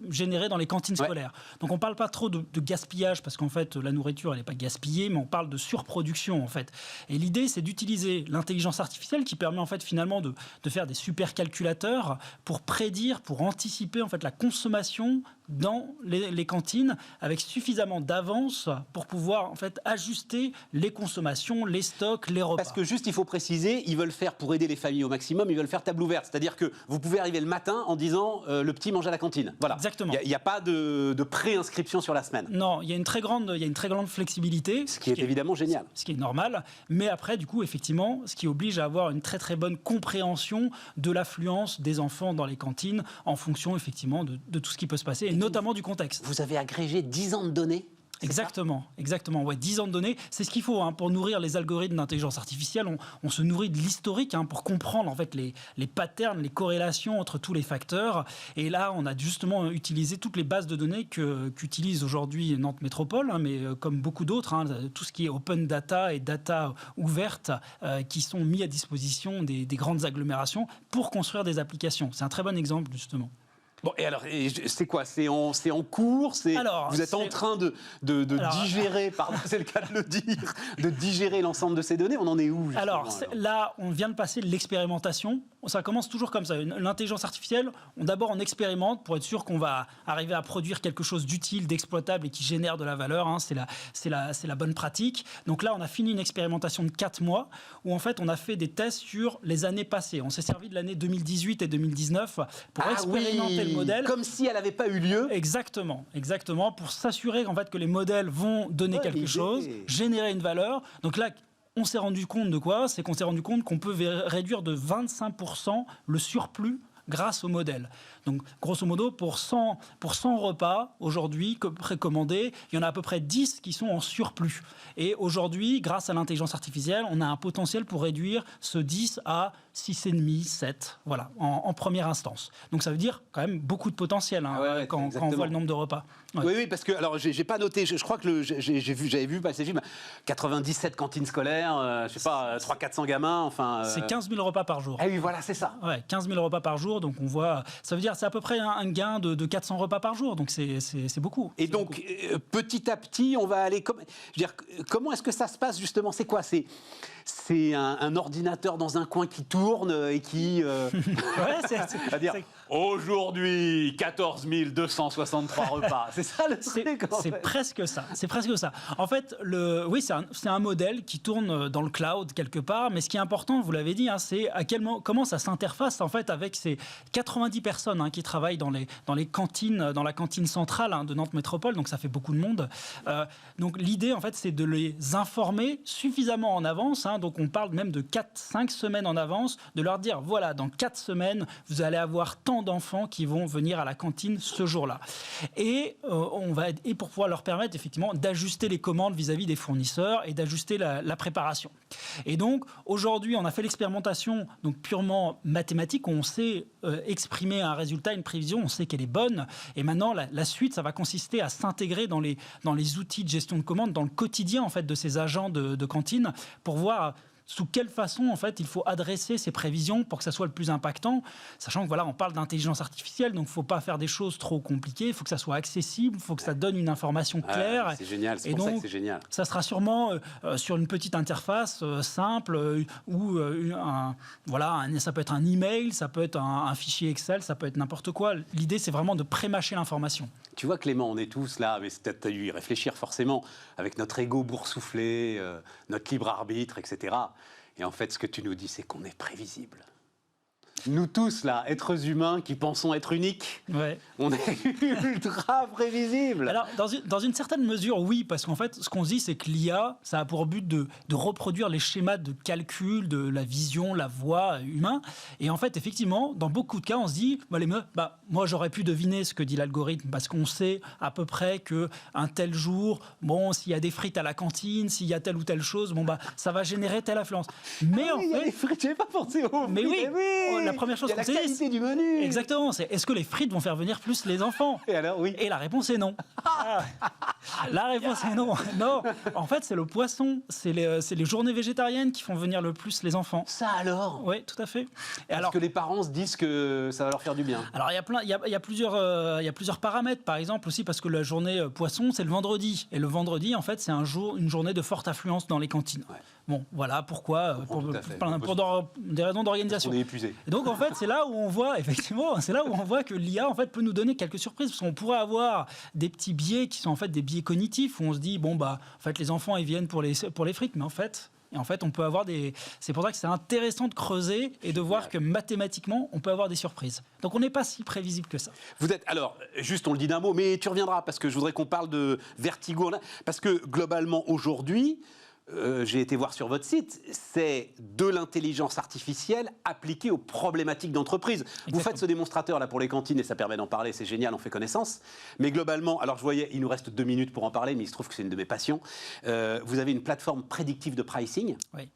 généré dans les cantines scolaires. Donc on ne parle pas trop de gaspillage, parce qu'en fait, la nourriture, elle n'est pas gaspillée, mais on parle de surproduction, en fait. Et l'idée, c'est d'utiliser l'intelligence artificielle qui permet, en fait, finalement, de faire des supercalculateurs pour prédire, pour anticiper, en fait, la consommation dans les cantines avec suffisamment d'avance pour pouvoir, en fait, ajuster les consommations, les stocks, les repas. Parce que juste, il faut préciser, ils veulent faire, pour aider les familles au maximum, ils veulent faire table ouverte. C'est-à-dire que vous pouvez arriver le matin en disant le petit mange à la cantine. Voilà. Exactement. Il n'y a pas de préinscription sur la semaine. Non, il y a une très grande flexibilité. Ce qui est évidemment génial. Ce qui est normal. Mais après, du coup, effectivement, ce qui oblige à avoir une très très bonne compréhension de l'affluence des enfants dans les cantines en fonction, effectivement, de tout ce qui peut se passer, et notamment du contexte. Vous avez agrégé 10 ans de données? Exactement. Ouais, 10 ans de données, c'est ce qu'il faut pour nourrir les algorithmes d'intelligence artificielle. On se nourrit de l'historique pour comprendre en fait les patterns, les corrélations entre tous les facteurs. Et là, on a justement utilisé toutes les bases de données qu'utilise aujourd'hui Nantes Métropole, mais comme beaucoup d'autres, tout ce qui est open data et data ouverte qui sont mis à disposition des grandes agglomérations pour construire des applications. C'est un très bon exemple, justement. Bon, et alors, c'est quoi? C'est en cours? Vous êtes en train de digérer, pardon, c'est le cas de le dire, de digérer l'ensemble de ces données? On en est où, justement? Alors, là, on vient de passer de l'expérimentation. Ça commence toujours comme ça. L'intelligence artificielle, d'abord, on expérimente pour être sûr qu'on va arriver à produire quelque chose d'utile, d'exploitable et qui génère de la valeur. C'est la bonne pratique. Donc là, on a fini une expérimentation de 4 mois où, en fait, on a fait des tests sur les années passées. On s'est servi de l'année 2018 et 2019 pour expérimenter le modèle. Comme si elle n'avait pas eu lieu. Exactement, pour s'assurer en fait que les modèles vont donner quelque chose, générer une valeur. Donc là, on s'est rendu compte de quoi? C'est qu'on s'est rendu compte qu'on peut réduire de 25% le surplus grâce au modèle. Donc, grosso modo, pour 100 repas aujourd'hui précommandés, il y en a à peu près 10 qui sont en surplus. Et aujourd'hui, grâce à l'intelligence artificielle, on a un potentiel pour réduire ce 10 à 6,5, 7, voilà, en première instance. Donc, ça veut dire quand même beaucoup de potentiel quand on voit le nombre de repas. Ouais. Oui, parce que, alors, j'ai pas noté, je crois que j'avais vu passer le film, 97 cantines scolaires, je sais pas, 300-400 gamins, enfin... C'est 15 000 repas par jour. Ah oui, voilà, c'est ça. Ouais, 15 000 repas par jour, donc on voit... Ça veut dire c'est à peu près un gain de 400 repas par jour, donc c'est beaucoup. Et donc, petit à petit, on va aller... Comment est-ce que ça se passe, justement? C'est quoi? C'est un ordinateur dans un coin qui tourne et qui... C'est-à-dire, aujourd'hui, 14 263 repas. C'est ça le truc, C'est presque ça. En fait, c'est un modèle qui tourne dans le cloud quelque part, mais ce qui est important, vous l'avez dit, c'est comment ça s'interface en fait avec ces 90 personnes qui travaillent dans les cantines, dans la cantine centrale de Nantes Métropole, donc ça fait beaucoup de monde. Donc l'idée, en fait, c'est de les informer suffisamment en avance, donc on parle même de 4-5 semaines en avance, de leur dire, voilà, dans 4 semaines, vous allez avoir tant d'enfants qui vont venir à la cantine ce jour-là. Et pour pouvoir leur permettre, effectivement, d'ajuster les commandes vis-à-vis des fournisseurs et d'ajuster la préparation. Et donc, aujourd'hui, on a fait l'expérimentation donc purement mathématique, où on sait exprimer un résultat, une prévision, on sait qu'elle est bonne. Et maintenant, la suite, ça va consister à s'intégrer dans les outils de gestion de commandes, dans le quotidien en fait, de ces agents de cantine, pour voir sous quelle façon en fait il faut adresser ces prévisions pour que ça soit le plus impactant, sachant que voilà, on parle d'intelligence artificielle, donc il ne faut pas faire des choses trop compliquées, il faut que ça soit accessible, il faut que ça donne une information claire. C'est génial, c'est pour ça que c'est génial. Ça sera sûrement sur une petite interface simple ou ça peut être un email, ça peut être un fichier Excel, ça peut être n'importe quoi. L'idée, c'est vraiment de pré-mâcher l'information. Tu vois, Clément, on est tous là, mais c'est peut-être à y réfléchir forcément, avec notre ego boursouflé, notre libre arbitre, etc. Et en fait, ce que tu nous dis, c'est qu'on est prévisible. Nous tous, là, êtres humains qui pensons être uniques, on est ultra prévisibles. Alors, dans une certaine mesure, oui, parce qu'en fait, ce qu'on se dit, c'est que l'IA, ça a pour but de reproduire les schémas de calcul de la vision, la voix humain. Et en fait, effectivement, dans beaucoup de cas, on se dit, moi, j'aurais pu deviner ce que dit l'algorithme, parce qu'on sait à peu près qu'un tel jour, s'il y a des frites à la cantine, s'il y a telle ou telle chose, ça va générer telle influence. Mais en fait... il y a des frites, j'avais pas pensé aux frites. Mais oui. La première chose qu'on sait, la qualité du menu. Exactement, c'est est-ce que les frites vont faire venir plus les enfants? Et alors, oui. Et la réponse est non. La réponse est non. Non, en fait, c'est le poisson, c'est les journées végétariennes qui font venir le plus les enfants. Ça alors? Oui, tout à fait. Parce que les parents se disent que ça va leur faire du bien. Alors, il y a plusieurs paramètres, par exemple aussi parce que la journée poisson, c'est le vendredi. Et le vendredi, en fait, c'est une journée de forte affluence dans les cantines. Ouais. Bon, voilà pourquoi, pour des raisons d'organisation. On est épuisé. Et donc, en fait, c'est là où on voit, effectivement, que l'IA, en fait, peut nous donner quelques surprises. Parce qu'on pourrait avoir des petits biais qui sont, en fait, des biais cognitifs, où on se dit, en fait, les enfants, ils viennent pour les frites. Mais en fait, on peut avoir des... C'est pour ça que c'est intéressant de creuser et de voir que mathématiquement, on peut avoir des surprises. Donc, on n'est pas si prévisible que ça. Vous êtes... Alors, juste, on le dit d'un mot, mais tu reviendras, parce que je voudrais qu'on parle de Vertigo. Parce que, globalement, aujourd'hui... j'ai été voir sur votre site, c'est de l'intelligence artificielle appliquée aux problématiques d'entreprise. Vous faites ce démonstrateur là pour les cantines et ça permet d'en parler, c'est génial, on fait connaissance. Mais globalement, alors je voyais, il nous reste 2 minutes pour en parler, mais il se trouve que c'est une de mes passions. Vous avez une plateforme prédictive de pricing. Oui.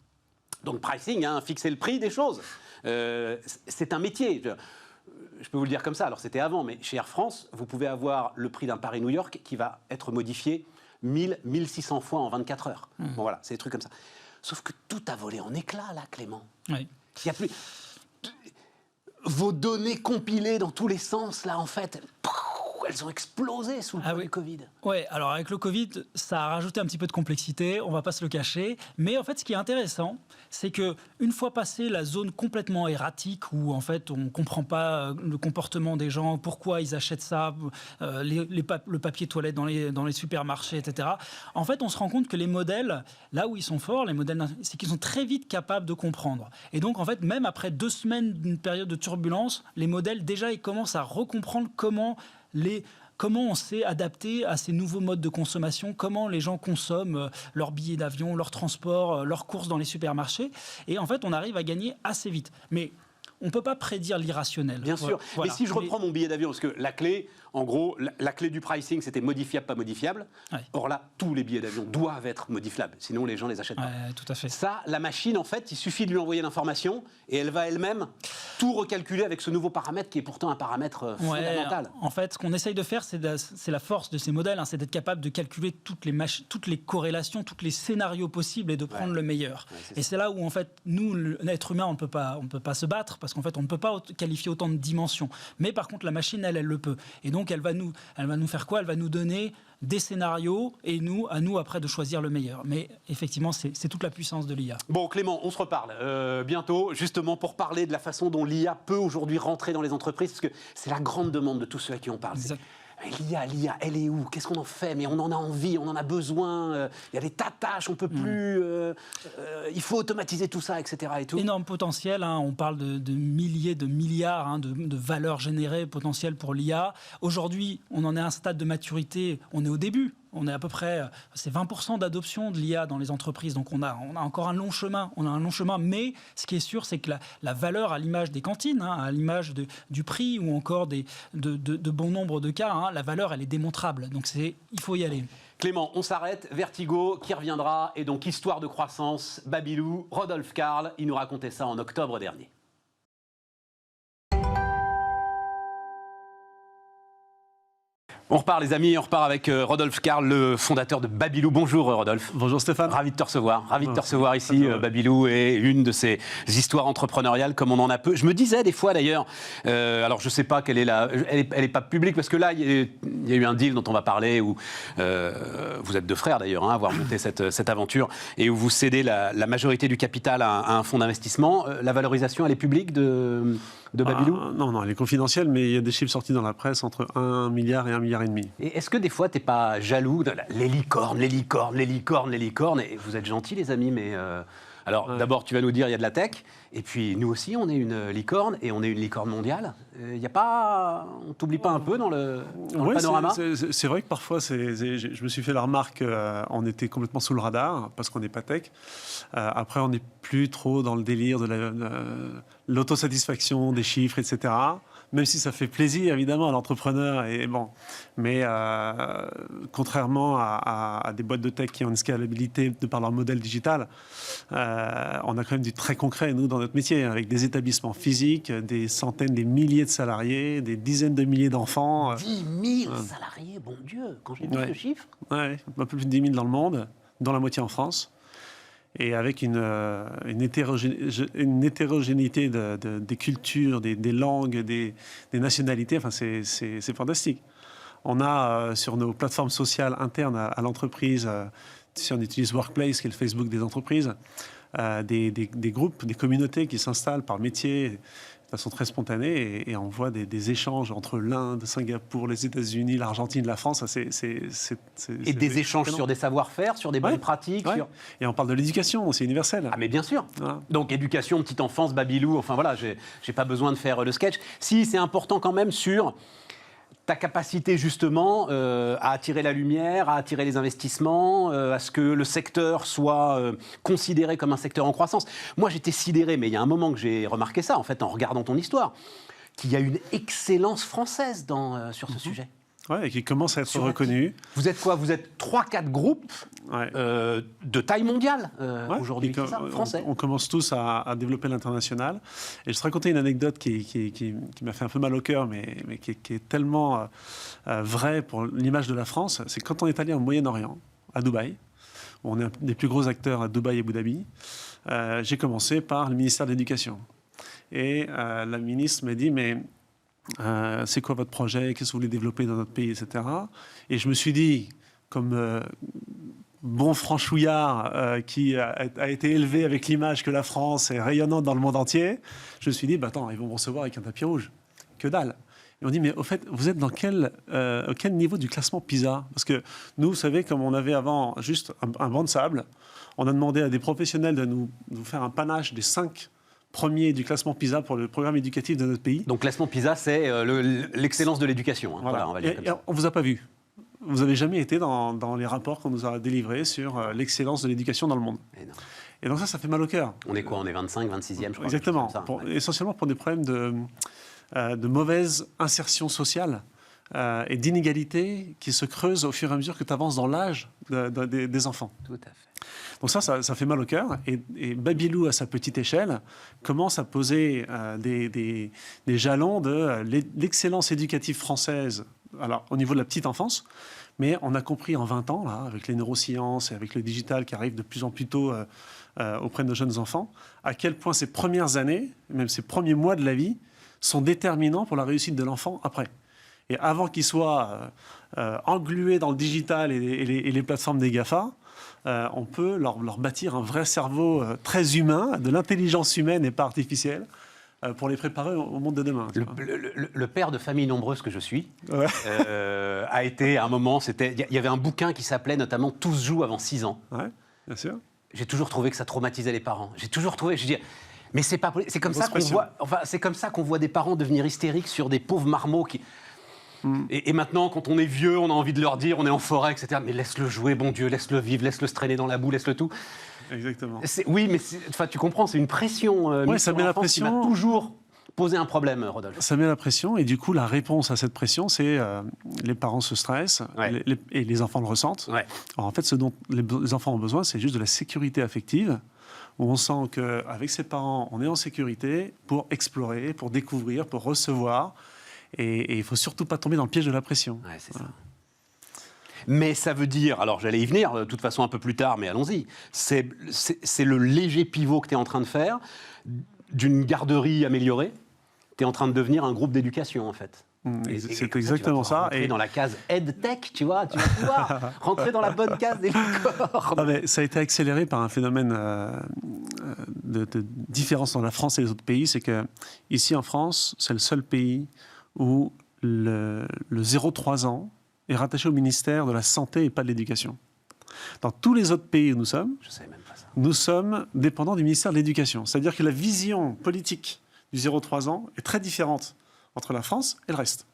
Donc pricing, fixer le prix des choses. C'est un métier. Je peux vous le dire comme ça, alors c'était avant, mais chez Air France, vous pouvez avoir le prix d'un Paris-New York qui va être modifié 1600 fois en 24 heures. Bon, voilà, c'est des trucs comme ça. Sauf que tout a volé en éclats, là, Clément. Oui. Il y a plus... Vos données compilées dans tous les sens, là, en fait, elles ont explosé sous le coup du Covid. Oui, alors avec le Covid, ça a rajouté un petit peu de complexité, on ne va pas se le cacher. Mais en fait, ce qui est intéressant, c'est qu'une fois passé la zone complètement erratique, où en fait on ne comprend pas le comportement des gens, pourquoi ils achètent ça, le papier toilette dans les supermarchés, etc. En fait, on se rend compte que les modèles, là où ils sont forts, les modèles, c'est qu'ils sont très vite capables de comprendre. Et donc, en fait, même après 2 semaines d'une période de turbulence, les modèles, déjà, ils commencent à recomprendre comment on s'est adapté à ces nouveaux modes de consommation, comment les gens consomment leurs billets d'avion, leurs transports, leurs courses dans les supermarchés. Et en fait, on arrive à gagner assez vite. Mais on ne peut pas prédire l'irrationnel. Bien sûr. Voilà. Mais si je reprends mon billet d'avion, parce que la clé, en gros, la clé du pricing, c'était modifiable, pas modifiable. Ouais. Or là, tous les billets d'avion doivent être modifiables. Sinon, les gens ne les achètent pas. Tout à fait. Ça, la machine, en fait, il suffit de lui envoyer l'information et elle va elle-même tout recalculer avec ce nouveau paramètre qui est pourtant un paramètre fondamental. En fait, ce qu'on essaye de faire, c'est la force de ces modèles, c'est d'être capable de calculer toutes les corrélations, tous les scénarios possibles et de prendre le meilleur. Et c'est là où, en fait, nous, l'être humain, on ne peut pas se battre parce qu'en fait, on ne peut pas qualifier autant de dimensions. Mais par contre, la machine, elle le peut. Et donc, elle va nous faire quoi ? Elle va nous donner des scénarios et à nous après de choisir le meilleur. Mais effectivement, c'est toute la puissance de l'IA. Bon, Clément, on se reparle bientôt, justement pour parler de la façon dont l'IA peut aujourd'hui rentrer dans les entreprises, parce que c'est la grande demande de tous ceux à qui on parle. L'IA, elle est où ? Qu'est-ce qu'on en fait ? Mais on en a envie, on en a besoin. Il y a des tas de tâches, on ne peut plus. Il faut automatiser tout ça, etc. Et tout. Énorme potentiel. On parle de milliers, de milliards de valeurs générées potentielles pour l'IA. Aujourd'hui, on en est à un stade de maturité. On est au début. On est à peu près, c'est 20% d'adoption de l'IA dans les entreprises. Donc on a encore un long chemin. Mais ce qui est sûr, c'est que la valeur, à l'image des cantines, à l'image du prix ou encore de bon nombre de cas, la valeur, elle est démontrable. Donc il faut y aller. Clément, on s'arrête. Vertigo qui reviendra. Et donc, histoire de croissance, Babylou, Rodolphe Karl, il nous racontait ça en octobre dernier. On repart les amis, on repart avec Rodolphe Karl, le fondateur de Babylou. Bonjour Rodolphe. Bonjour Stéphane. Ravi de te recevoir ici. Babylou est une de ces histoires entrepreneuriales comme on en a peu. Je me disais des fois d'ailleurs, alors je ne sais pas quelle est elle est pas publique parce que là il y a eu un deal dont on va parler où vous êtes deux frères d'ailleurs, avoir monté cette aventure et où vous cédez la majorité du capital à un fonds d'investissement. La valorisation elle est publique de Babylou ? Non, elle est confidentielle, mais il y a des chiffres sortis dans la presse entre 1 milliard et 1,5 milliard. Et est-ce que des fois, tu n'es pas jaloux de les licornes, et vous êtes gentils, les amis, mais... Alors, d'abord, tu vas nous dire, il y a de la tech, et puis nous aussi, on est une licorne, et on est une licorne mondiale. Il y a pas... On t'oublie pas un peu dans le panorama ? C'est vrai que parfois, je me suis fait la remarque, on était complètement sous le radar, parce qu'on n'est pas tech. Après, on n'est plus trop dans le délire de l'autosatisfaction, des chiffres, etc., même si ça fait plaisir évidemment à l'entrepreneur. Mais contrairement à des boîtes de tech qui ont une scalabilité de par leur modèle digital, on a quand même du très concret, nous, dans notre métier, avec des établissements physiques, des centaines, des milliers de salariés, des dizaines de milliers d'enfants. 10 000 salariés, bon Dieu, quand j'ai vu ce chiffre. Oui, un peu plus de 10 000 dans le monde, dont la moitié en France. Et avec une hétérogénéité des cultures, des langues, des nationalités, enfin, c'est fantastique. On a sur nos plateformes sociales internes à l'entreprise, si on utilise Workplace, qui est le Facebook des entreprises, des groupes, des communautés qui s'installent par métier de façon très spontanée et on voit des échanges entre l'Inde, Singapour, les États-Unis, l'Argentine, la France. Et des échanges sur des savoir-faire, sur des bonnes pratiques. Ouais. Et on parle de l'éducation, c'est universel. Ah mais bien sûr. Voilà. Donc éducation, petite enfance, Babylou, enfin voilà, j'ai pas besoin de faire le sketch. Si, c'est important quand même sur ta capacité justement à attirer la lumière, à attirer les investissements, à ce que le secteur soit considéré comme un secteur en croissance. Moi, j'étais sidéré, mais il y a un moment que j'ai remarqué ça, en fait, en regardant ton histoire, qu'il y a une excellence française sur ce sujet. Ouais, et qui commence à être reconnu. Vous êtes quoi? Vous êtes 3-4 groupes de taille mondiale aujourd'hui, c'est ça, français. On commence tous à développer l'international. Et je te racontais une anecdote qui m'a fait un peu mal au cœur, mais qui est tellement vraie pour l'image de la France. C'est quand on est allé au Moyen-Orient, à Dubaï, où on est un des plus gros acteurs à Dubaï et Abu Dhabi, j'ai commencé par le ministère de l'Éducation. Et la ministre m'a dit, mais c'est quoi votre projet, qu'est-ce que vous voulez développer dans notre pays, etc. Et je me suis dit, comme bon franchouillard qui a été élevé avec l'image que la France est rayonnante dans le monde entier, je me suis dit, attends, ils vont me recevoir avec un tapis rouge. Que dalle. Et on dit, mais au fait, vous êtes dans quel niveau du classement PISA? Parce que nous, vous savez, comme on avait avant juste un banc de sable, on a demandé à des professionnels de nous faire un panache des 5 premier du classement PISA pour le programme éducatif de notre pays. Donc, classement PISA, c'est l'excellence de l'éducation. Hein. Voilà. On va dire comme ça. On ne vous a pas vu. Vous n'avez jamais été dans les rapports qu'on nous a délivrés sur l'excellence de l'éducation dans le monde. Et donc ça fait mal au cœur. On est quoi? On est 25, 26e, je crois. Exactement. Ça, essentiellement pour des problèmes de mauvaise insertion sociale et d'inégalité qui se creusent au fur et à mesure que tu avances dans l'âge des enfants. Tout à fait. Donc ça fait mal au cœur. Et Babylou, à sa petite échelle, commence à poser des jalons de l'excellence éducative française, alors au niveau de la petite enfance, mais on a compris en 20 ans, là, avec les neurosciences et avec le digital qui arrive de plus en plus tôt auprès de nos jeunes enfants, à quel point ces premières années, même ces premiers mois de la vie, sont déterminants pour la réussite de l'enfant après. Et avant qu'il soit englué dans le digital et les plateformes des GAFA, on peut leur bâtir un vrai cerveau très humain, de l'intelligence humaine et pas artificielle, pour les préparer au monde de demain. Le père de famille nombreuse que je suis a été, à un moment, il y avait un bouquin qui s'appelait notamment « Tous jouent avant 6 ans ». Ouais, bien sûr. J'ai toujours trouvé que ça traumatisait les parents. J'ai toujours trouvé, je dis, mais c'est pas, c'est comme ça qu'on voit, c'est comme ça qu'on voit des parents devenir hystériques sur des pauvres marmots qui. Et maintenant, quand on est vieux, on a envie de leur dire, on est en forêt, etc. Mais laisse-le jouer, bon Dieu, laisse-le vivre, laisse-le se traîner dans la boue, laisse-le tout. Exactement. Oui, mais tu comprends, c'est une pression. Oui, ça met la pression. Qui va toujours poser un problème, Rodolphe. Ça met la pression, et du coup, la réponse à cette pression, c'est les parents se stressent, et les enfants le ressentent. Ouais. Alors, en fait, ce dont les enfants ont besoin, c'est juste de la sécurité affective, où on sent qu'avec ses parents, on est en sécurité pour explorer, pour découvrir, pour recevoir. Et il ne faut surtout pas tomber dans le piège de la pression. Ouais, c'est ça. Mais ça veut dire, alors j'allais y venir de toute façon un peu plus tard, mais allons-y, c'est le léger pivot que tu es en train de faire d'une garderie améliorée. Tu es en train de devenir un groupe d'éducation, en fait. C'est exactement ça. Et dans la case EdTech, tu vas pouvoir rentrer dans la bonne case des licornes. Ça a été accéléré par un phénomène de différence dans la France et les autres pays. C'est qu'ici, en France, c'est le seul pays où le 0-3 ans est rattaché au ministère de la Santé et pas de l'Éducation. Dans tous les autres pays où nous sommes, nous sommes dépendants du ministère de l'Éducation. C'est-à-dire que la vision politique du 0-3 ans est très différente entre la France et le reste.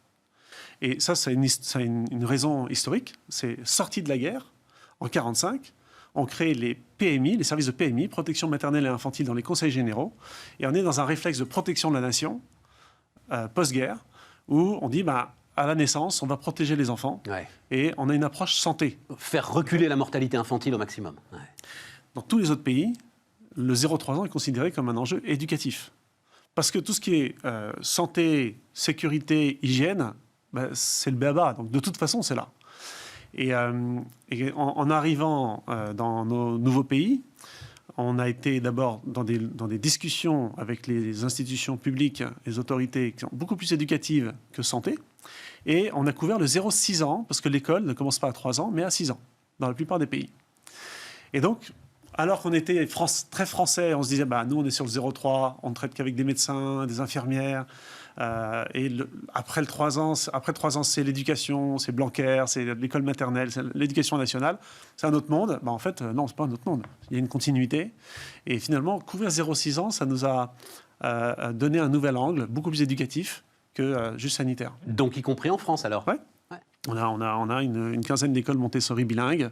Et ça a une raison historique. C'est sorti de la guerre, en 1945, on crée les PMI, les services de PMI, protection maternelle et infantile dans les conseils généraux, et on est dans un réflexe de protection de la nation, post-guerre, où on dit, à la naissance, on va protéger les enfants, et on a une approche santé. Faire reculer la mortalité infantile au maximum. Ouais. Dans tous les autres pays, le 0-3 ans est considéré comme un enjeu éducatif. Parce que tout ce qui est santé, sécurité, hygiène, c'est le b.a.-ba. Donc de toute façon, c'est là. Et en arrivant dans nos nouveaux pays, on a été d'abord dans des discussions avec les institutions publiques, les autorités qui sont beaucoup plus éducatives que santé. Et on a couvert le 0-6 ans, parce que l'école ne commence pas à 3 ans, mais à 6 ans, dans la plupart des pays. Et donc, alors qu'on était très français, on se disait, nous, on est sur le 0-3, on ne traite qu'avec des médecins, des infirmières. Après 3 ans, c'est l'éducation, c'est Blanquer, c'est l'école maternelle, c'est l'éducation nationale. C'est un autre monde. En fait, non, c'est pas un autre monde. Il y a une continuité. Et finalement, couvrir 0-6 ans, ça nous a donné un nouvel angle, beaucoup plus éducatif que juste sanitaire. Donc, y compris en France, alors? Ouais. On a une quinzaine d'écoles Montessori bilingues.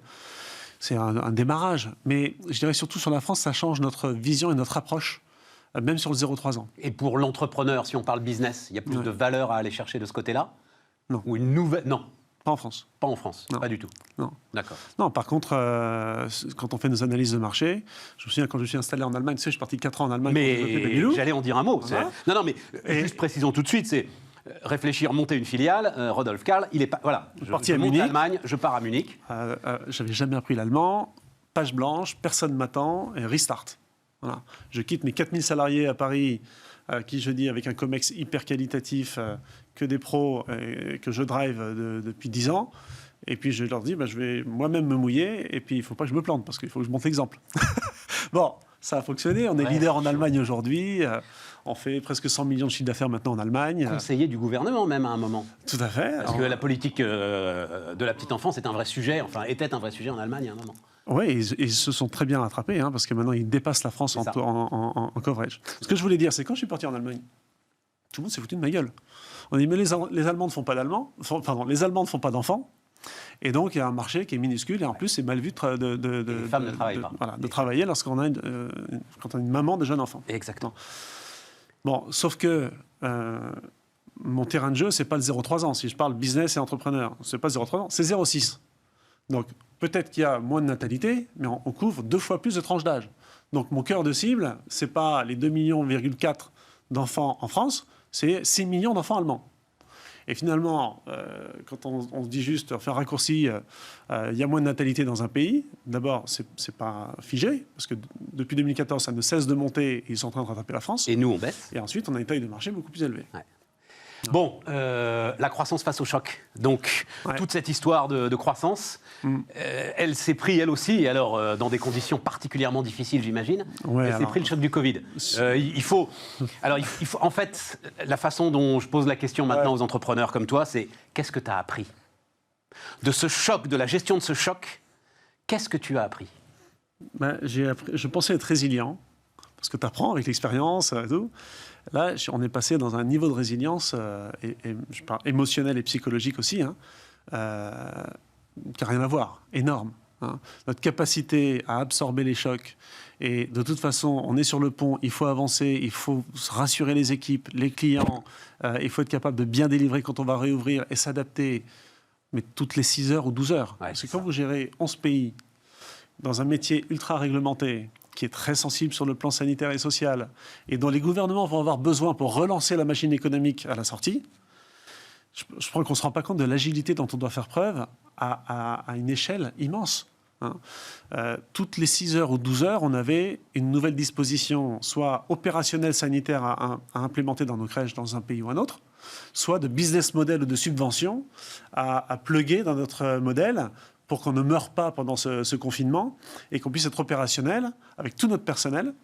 C'est un démarrage. Mais je dirais surtout sur la France, ça change notre vision et notre approche, même sur le 0-3 ans. Et pour l'entrepreneur, si on parle business, il y a plus de valeur à aller chercher de ce côté-là? Non. Ou une nouvelle... Non. Pas en France. Pas en France, Non. pas du tout. Non. D'accord. Non, par contre, quand on fait nos analyses de marché, je me souviens quand je suis installé en Allemagne, tu sais, je suis parti 4 ans en Allemagne pour développer Mais Babylou. j'allais en dire un mot. Voilà. Non, mais juste précisons tout de suite, c'est réfléchir, monter une filiale. Rodolphe Karl, il est pas... Voilà, je Parti à monte Munich. l'Allemagne, je pars à Munich. J'avais jamais appris l'allemand, page blanche, personne m'attend, et restart. Voilà. Je quitte mes 4000 salariés à Paris, qui je dis avec un COMEX hyper qualitatif, que des pros, que je drive depuis 10 ans. Et puis je leur dis, je vais moi-même me mouiller, et puis il ne faut pas que je me plante, parce qu'il faut que je montre l'exemple. Bon, ça a fonctionné, on est leader en Allemagne aujourd'hui, on fait presque 100 millions de chiffre d'affaires maintenant en Allemagne. Conseiller du gouvernement même à un moment. Tout à fait. Parce que la politique de la petite enfance est un vrai sujet, enfin était un vrai sujet en Allemagne à un moment. Oui, ils se sont très bien rattrapés, parce que maintenant ils dépassent la France en coverage. Ce que je voulais dire, c'est quand je suis parti en Allemagne, tout le monde s'est foutu de ma gueule. On dit, mais les Allemands ne font pas d'Allemands, les Allemands ne font pas d'enfants. Et donc, il y a un marché qui est minuscule, et en plus, c'est mal vu les femmes ne travaillent pas. Voilà, de travailler lorsqu'on a quand on a une maman de jeune enfant. Exactement. Bon, sauf que mon terrain de jeu, c'est pas le 0-3 ans. Si je parle business et entrepreneur, c'est pas 0-3 ans, c'est 0-6. Donc, peut-être qu'il y a moins de natalité, mais on couvre 2 fois plus de tranches d'âge. Donc, mon cœur de cible, c'est pas les 2,4 millions d'enfants en France, c'est 6 millions d'enfants allemands. Et finalement, quand on se dit juste, on fait un raccourci, il y a moins de natalité dans un pays, d'abord, c'est pas figé, parce que depuis 2014, ça ne cesse de monter, et ils sont en train de rattraper la France. Et nous, on baisse. Et ensuite, on a une taille de marché beaucoup plus élevée. Ouais. Bon, la croissance face au choc. Donc, toute cette histoire de croissance, elle s'est pris, elle aussi, et alors dans des conditions particulièrement difficiles, j'imagine. Ouais, elle s'est pris le choc du Covid. Il faut, en fait, la façon dont je pose la question maintenant aux entrepreneurs comme toi, c'est qu'est-ce que tu as appris de ce choc, de la gestion de ce choc? Qu'est-ce que tu as appris? Je pensais être résilient, parce que tu apprends avec l'expérience et tout. Là, on est passé dans un niveau de résilience, et je parle émotionnel et psychologique aussi, qui n'a rien à voir, énorme. Notre capacité à absorber les chocs, et de toute façon, on est sur le pont, il faut avancer, il faut rassurer les équipes, les clients, il faut être capable de bien délivrer quand on va réouvrir et s'adapter, mais toutes les 6 heures ou 12 heures. Ouais, Parce que quand vous gérez 11 pays, dans un métier ultra réglementé, qui est très sensible sur le plan sanitaire et social, et dont les gouvernements vont avoir besoin pour relancer la machine économique à la sortie, je crois qu'on ne se rend pas compte de l'agilité dont on doit faire preuve à une échelle immense. Toutes les 6 heures ou 12 heures, on avait une nouvelle disposition, soit opérationnelle sanitaire à implémenter dans nos crèches dans un pays ou un autre, soit de business model ou de subvention à plugger dans notre modèle, pour qu'on ne meure pas pendant ce confinement et qu'on puisse être opérationnel avec tout notre personnel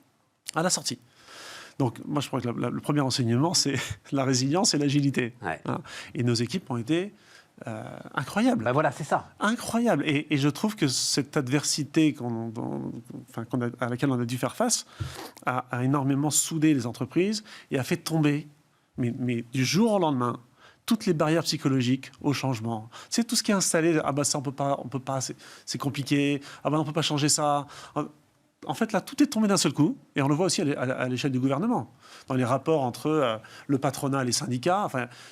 à la sortie. Donc, moi, je crois que le premier enseignement, c'est la résilience et l'agilité. Ouais. Et nos équipes ont été incroyables. Voilà, c'est ça. Incroyables. Et je trouve que cette adversité à laquelle on a dû faire face a énormément soudé les entreprises et a fait tomber, mais du jour au lendemain, toutes les barrières psychologiques au changement. C'est tout ce qui est installé. Ça, on peut pas, c'est compliqué. On peut pas changer ça. En fait, là, tout est tombé d'un seul coup. Et on le voit aussi à l'échelle du gouvernement. Dans les rapports entre le patronat et les syndicats,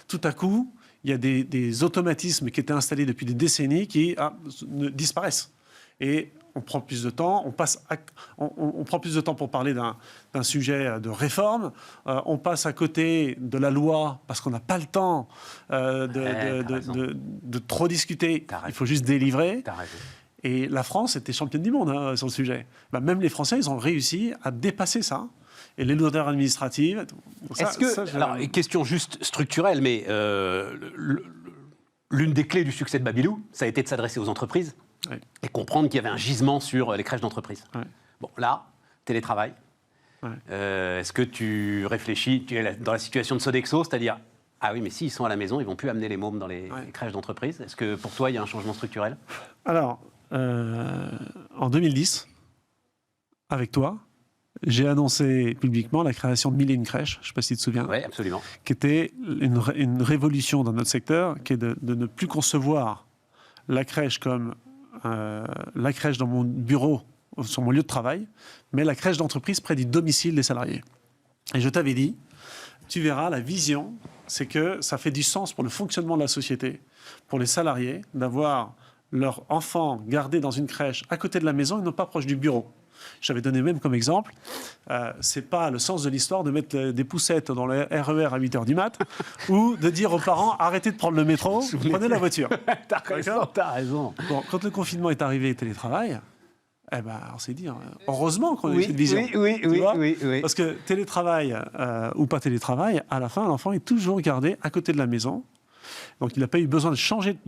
tout à coup, il y a des automatismes qui étaient installés depuis des décennies qui disparaissent. Et on prend plus de temps, on prend plus de temps pour parler d'un sujet de réforme, on passe à côté de la loi parce qu'on n'a pas le temps de trop discuter, il faut juste délivrer. Et la France était championne du monde sur le sujet. Même les Français, ils ont réussi à dépasser ça. Et les lourdeurs administratives... Alors, question juste structurelle, mais l'une des clés du succès de Babylou, ça a été de s'adresser aux entreprises. Oui. Et comprendre qu'il y avait un gisement sur les crèches d'entreprise. Oui. Bon, là, télétravail. Oui. Est-ce que tu réfléchis, tu es dans la situation de Sodexo, c'est-à-dire, ah oui, mais s'ils sont à la maison, ils ne vont plus amener les mômes dans les crèches d'entreprise. Est-ce que pour toi, il y a un changement structurel? Alors, en 2010, avec toi, j'ai annoncé publiquement la création de 1001 crèches, je ne sais pas si tu te souviens, Oui, absolument. qui était une révolution dans notre secteur, qui est de ne plus concevoir la crèche comme la crèche dans mon bureau, sur mon lieu de travail, mais la crèche d'entreprise près du domicile des salariés. Et je t'avais dit, tu verras, la vision, c'est que ça fait du sens pour le fonctionnement de la société, pour les salariés, d'avoir leurs enfants gardés dans une crèche à côté de la maison et non pas proche du bureau. J'avais donné même comme exemple, c'est pas le sens de l'histoire de mettre des poussettes dans le RER à 8h du mat ou de dire aux parents arrêtez de prendre le métro, prenez la voiture. T'as raison. Bon, quand le confinement est arrivé, télétravail, eh ben, on s'est dit, heureusement qu'on a eu cette vision. Oui. Parce que télétravail ou pas télétravail, à la fin, l'enfant est toujours gardé à côté de la maison. Donc, il n'a pas eu besoin de changer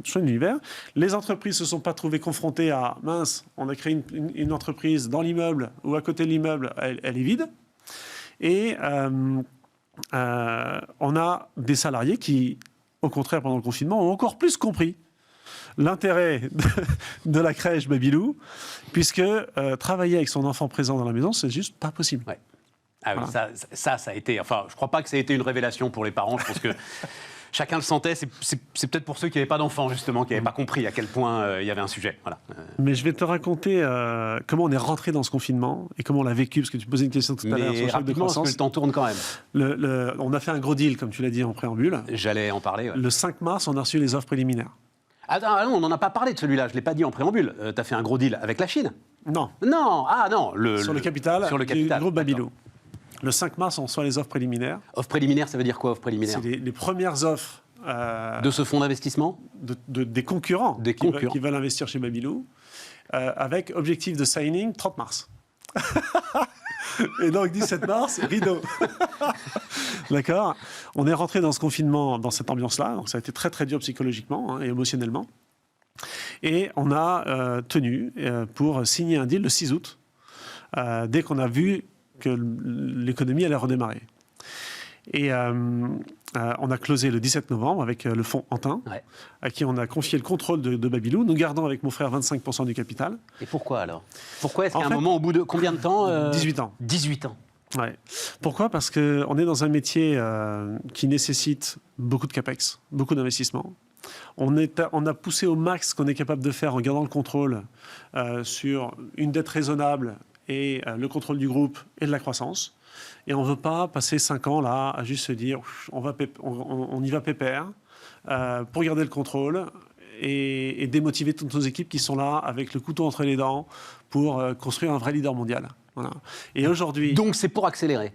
d'univers. Les entreprises ne se sont pas trouvées confrontées à « mince, on a créé une entreprise dans l'immeuble ou à côté de l'immeuble, elle est vide ». Et on a des salariés qui, au contraire, pendant le confinement, ont encore plus compris l'intérêt de la crèche Babylou, puisque travailler avec son enfant présent dans la maison, c'est juste pas possible. Ouais. Ah oui, ça a été... Enfin, je ne crois pas que ça ait été une révélation pour les parents. Je pense que chacun le sentait. C'est peut-être pour ceux qui n'avaient pas d'enfants, justement, qui n'avaient pas compris à quel point il y avait un sujet. Voilà. Mais je vais te raconter comment on est rentré dans ce confinement et comment on l'a vécu, parce que tu posais une question tout à l'heure sur le choc de croissance. Parce que le temps tourne quand même. On a fait un gros deal, comme tu l'as dit en préambule. J'allais en parler. Ouais. Le 5 mars, on a reçu les offres préliminaires. Ah non, on n'en a pas parlé de celui-là. Je ne l'ai pas dit en préambule. Tu as fait un gros deal avec la Chine? Non. Non. Ah non. Sur le capital du groupe Babylou. Le 5 mars, on reçoit les offres préliminaires. Offres préliminaires, ça veut dire quoi, offres préliminaires? C'est les premières offres... de ce fonds d'investissement des concurrents, qui veulent investir chez Babylou, avec objectif de signing 30 mars. Et donc, 17 mars, rideau. D'accord. On est rentré dans ce confinement, dans cette ambiance-là. Donc, ça a été très, très dur psychologiquement et émotionnellement. Et on a tenu pour signer un deal le 6 août, dès qu'on a vu que l'économie allait redémarrer. Et on a closé le 17 novembre avec le fonds Antin, à qui on a confié le contrôle de Babylou. Nous gardons avec mon frère 25% du capital. Et pourquoi alors? Pourquoi est-ce qu'à un moment, au bout de combien de temps 18 ans. 18 ans. Ouais. Pourquoi? Parce qu'on est dans un métier qui nécessite beaucoup de capex, beaucoup d'investissement. On a poussé au max ce qu'on est capable de faire en gardant le contrôle sur une dette raisonnable et le contrôle du groupe et de la croissance. Et on ne veut pas passer 5 ans là à juste se dire on y va pépère pour garder le contrôle et démotiver toutes nos équipes qui sont là avec le couteau entre les dents pour construire un vrai leader mondial. Voilà. Et aujourd'hui... Donc c'est pour accélérer.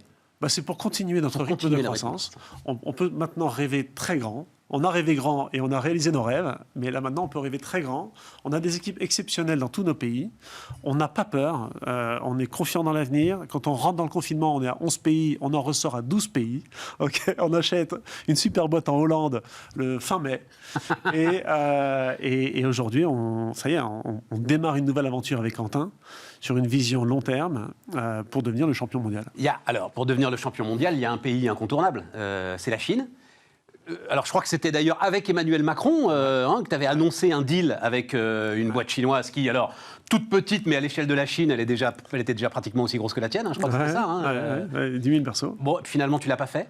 C'est pour continuer notre rythme de croissance. On peut maintenant rêver très grand. On a rêvé grand et on a réalisé nos rêves, mais là maintenant on peut rêver très grand. On a des équipes exceptionnelles dans tous nos pays. On n'a pas peur, on est confiant dans l'avenir. Quand on rentre dans le confinement, on est à 11 pays, on en ressort à 12 pays. Okay, on achète une super boîte en Hollande le fin mai. Et aujourd'hui, on démarre une nouvelle aventure avec Quentin sur une vision long terme pour devenir le champion mondial. Alors, pour devenir le champion mondial, il y a un pays incontournable, c'est la Chine. Alors, je crois que c'était d'ailleurs avec Emmanuel Macron que tu avais annoncé un deal avec une boîte chinoise qui, alors, toute petite, mais à l'échelle de la Chine, elle était déjà pratiquement aussi grosse que la tienne, je crois que c'était ça. 10 000 persos. Bon, finalement, tu ne l'as pas fait.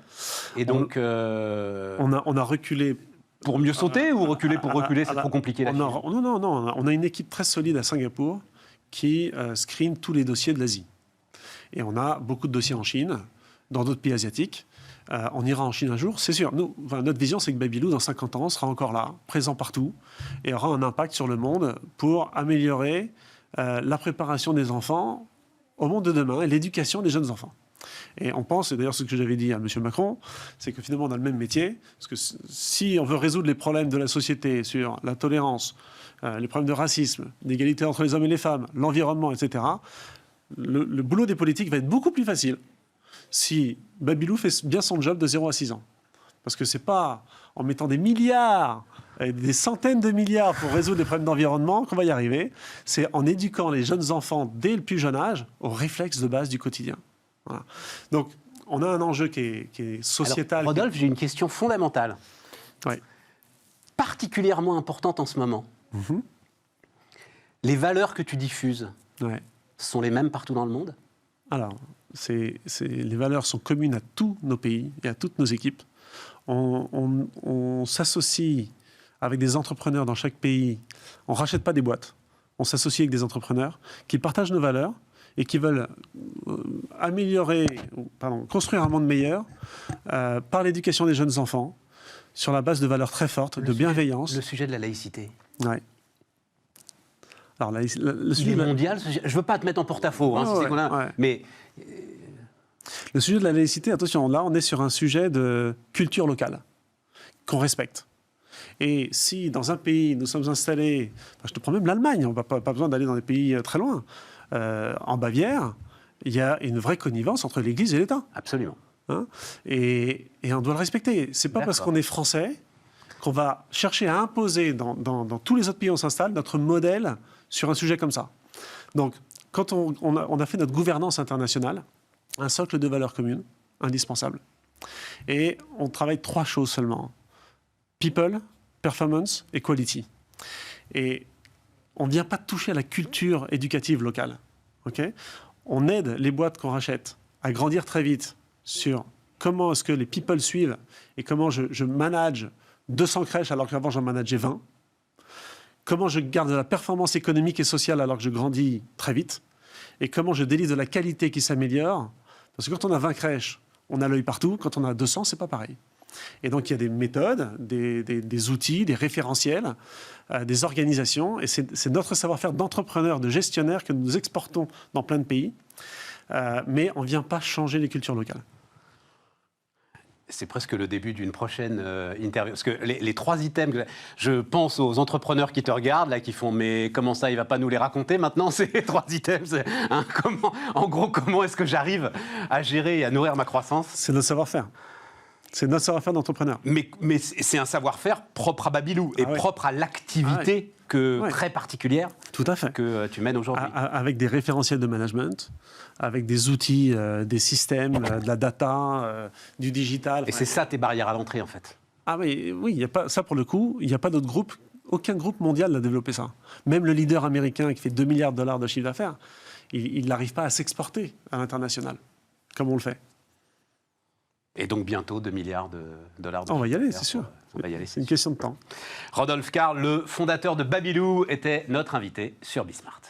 Et donc... On a reculé... Pour mieux sauter ou reculer pour reculer, c'est trop compliqué, la Chine? Non, on a une équipe très solide à Singapour qui screen tous les dossiers de l'Asie. Et on a beaucoup de dossiers en Chine, dans d'autres pays asiatiques. On ira en Chine un jour, c'est sûr. Notre vision, c'est que Babylou, dans 50 ans, sera encore là, présent partout, et aura un impact sur le monde pour améliorer la préparation des enfants au monde de demain et l'éducation des jeunes enfants. Et on pense, et d'ailleurs ce que j'avais dit à M. Macron, c'est que finalement on a le même métier, parce que si on veut résoudre les problèmes de la société sur la tolérance, les problèmes de racisme, d'égalité entre les hommes et les femmes, l'environnement, etc., le boulot des politiques va être beaucoup plus facile si Babylou fait bien son job de 0 à 6 ans. Parce que ce n'est pas en mettant des milliards, des centaines de milliards pour résoudre les problèmes d'environnement qu'on va y arriver. C'est en éduquant les jeunes enfants dès le plus jeune âge aux réflexes de base du quotidien. Voilà. Donc, on a un enjeu qui est sociétal. Alors, Rodolphe, j'ai une question fondamentale. Ouais. Particulièrement importante en ce moment. Mm-hmm. Les valeurs que tu diffuses. Ouais. sont les mêmes partout dans le monde? Alors, les valeurs sont communes à tous nos pays et à toutes nos équipes. On s'associe avec des entrepreneurs dans chaque pays. On ne rachète pas des boîtes. On s'associe avec des entrepreneurs qui partagent nos valeurs et qui veulent construire un monde meilleur par l'éducation des jeunes enfants, sur la base de valeurs très fortes, de bienveillance. Le sujet de la laïcité. Ouais. Alors, le Il sujet est mondial. Je ne veux pas te mettre en porte-à-faux, mais le sujet de la laïcité, attention, là, on est sur un sujet de culture locale qu'on respecte. Et si, dans un pays, nous sommes installés... je te prends même l'Allemagne, on n'a pas besoin d'aller dans des pays très loin. En Bavière, il y a une vraie connivence entre l'Église et l'État. Absolument. Hein, et on doit le respecter. C'est pas parce qu'on est français qu'on va chercher à imposer dans tous les autres pays où on s'installe notre modèle sur un sujet comme ça. Donc, quand on a fait notre gouvernance internationale, un socle de valeurs communes, indispensable. Et on travaille 3 choses seulement. People, performance et quality. Et on ne vient pas toucher à la culture éducative locale. Okay, on aide les boîtes qu'on rachète à grandir très vite sur comment est-ce que les people suivent et comment je manage 200 crèches alors qu'avant j'en manageais 20. Comment je garde de la performance économique et sociale alors que je grandis très vite. Et comment je délivre de la qualité qui s'améliore. Parce que quand on a 20 crèches, on a l'œil partout. Quand on a 200, c'est pas pareil. Et donc, il y a des méthodes, des outils, des référentiels, des organisations. Et c'est notre savoir-faire d'entrepreneurs, de gestionnaires que nous exportons dans plein de pays. Mais on ne vient pas changer les cultures locales. C'est presque le début d'une prochaine interview. Parce que les 3 items, je pense aux entrepreneurs qui te regardent, là, qui font « mais comment ça, il ne va pas nous les raconter maintenant, ces 3 items en gros, comment est-ce que j'arrive à gérer et à nourrir ma croissance ?» C'est notre savoir-faire. C'est notre savoir-faire d'entrepreneur. Mais c'est un savoir-faire propre à Babylou et propre à l'activité très particulière tout à fait. Que tu mènes aujourd'hui. Avec des référentiels de management, avec des outils, des systèmes, de la data, du digital. Et c'est ça tes barrières à l'entrée, en fait. Ah oui, y a pas, ça pour le coup, il n'y a pas d'autre groupe, aucun groupe mondial n'a développé ça. Même le leader américain qui fait 2 milliards de dollars de chiffre d'affaires, il n'arrive pas à s'exporter à l'international, comme on le fait. Et donc bientôt 2 milliards de dollars. On va y aller, c'est sûr. On va y aller. C'est une question de temps. Rodolphe Karl, le fondateur de Babylou, était notre invité sur Bismart.